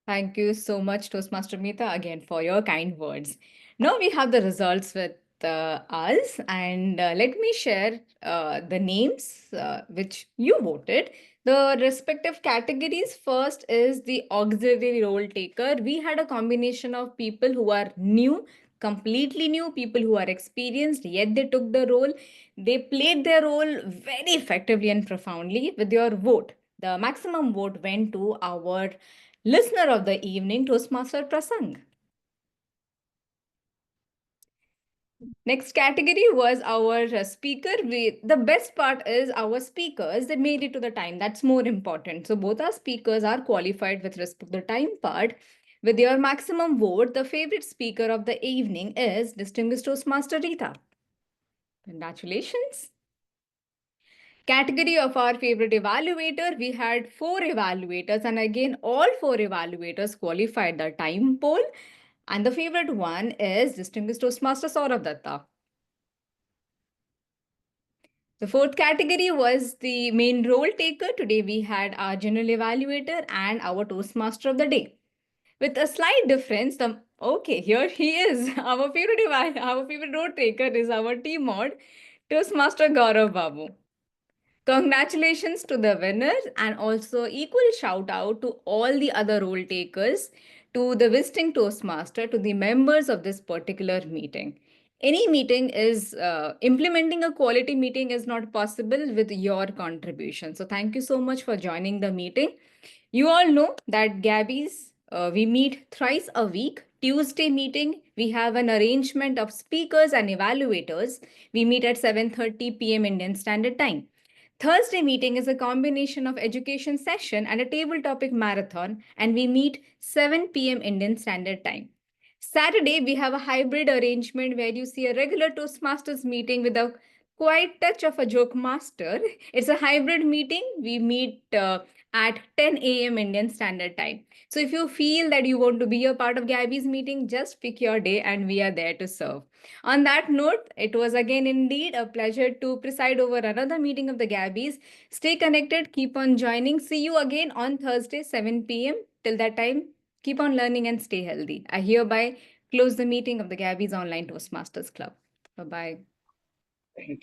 Thank you so much, Toastmaster Meeta, again for your kind words. Now we have the results with us, and let me share the names which you voted. The respective categories first is the auxiliary role taker. We had a combination of people who are new, completely new, people who are experienced, yet they took the role. They played their role very effectively and profoundly with your vote. The maximum vote went to our listener of the evening, Toastmaster Prasang. Next category was our speaker. The best part is our speakers, they made it to the time. That's more important. So both our speakers are qualified with respect to the time part. With your maximum vote, the favorite speaker of the evening is distinguished Toastmaster Rita. Congratulations. Category of our favorite evaluator, we had 4 evaluators, and again all 4 evaluators qualified the time poll. And the favorite one is Distinguished Toastmaster Sourav Dutta. The fourth category was the main role taker. Today we had our general evaluator and our Toastmaster of the day. With a slight difference, okay, here he is. Our favorite role taker is our TMOD, Toastmaster Gaurav Babu. Congratulations to the winners and also equal shout out to all the other role takers, to the visiting Toastmaster, to the members of this particular meeting. Any meeting is implementing a quality meeting is not possible with your contribution. So thank you so much for joining the meeting. You all know that Gabbys, we meet thrice a week. Tuesday meeting, we have an arrangement of speakers and evaluators. We meet at 7:30 p.m. Indian Standard Time. Thursday meeting is a combination of education session and a table topic marathon, and we meet 7 p.m. Indian Standard Time. Saturday, we have a hybrid arrangement where you see a regular Toastmasters meeting with a quiet touch of a joke master. It's a hybrid meeting. We meet at 10 a.m. Indian Standard Time. So if you feel that you want to be a part of Gabby's meeting, just pick your day and we are there to serve. On that note, it was again indeed a pleasure to preside over another meeting of the Gabbys. Stay connected, keep on joining. See you again on Thursday, 7 p.m. Till that time, keep on learning and stay healthy. I hereby close the meeting of the Gabbys Online Toastmasters Club. Bye-bye.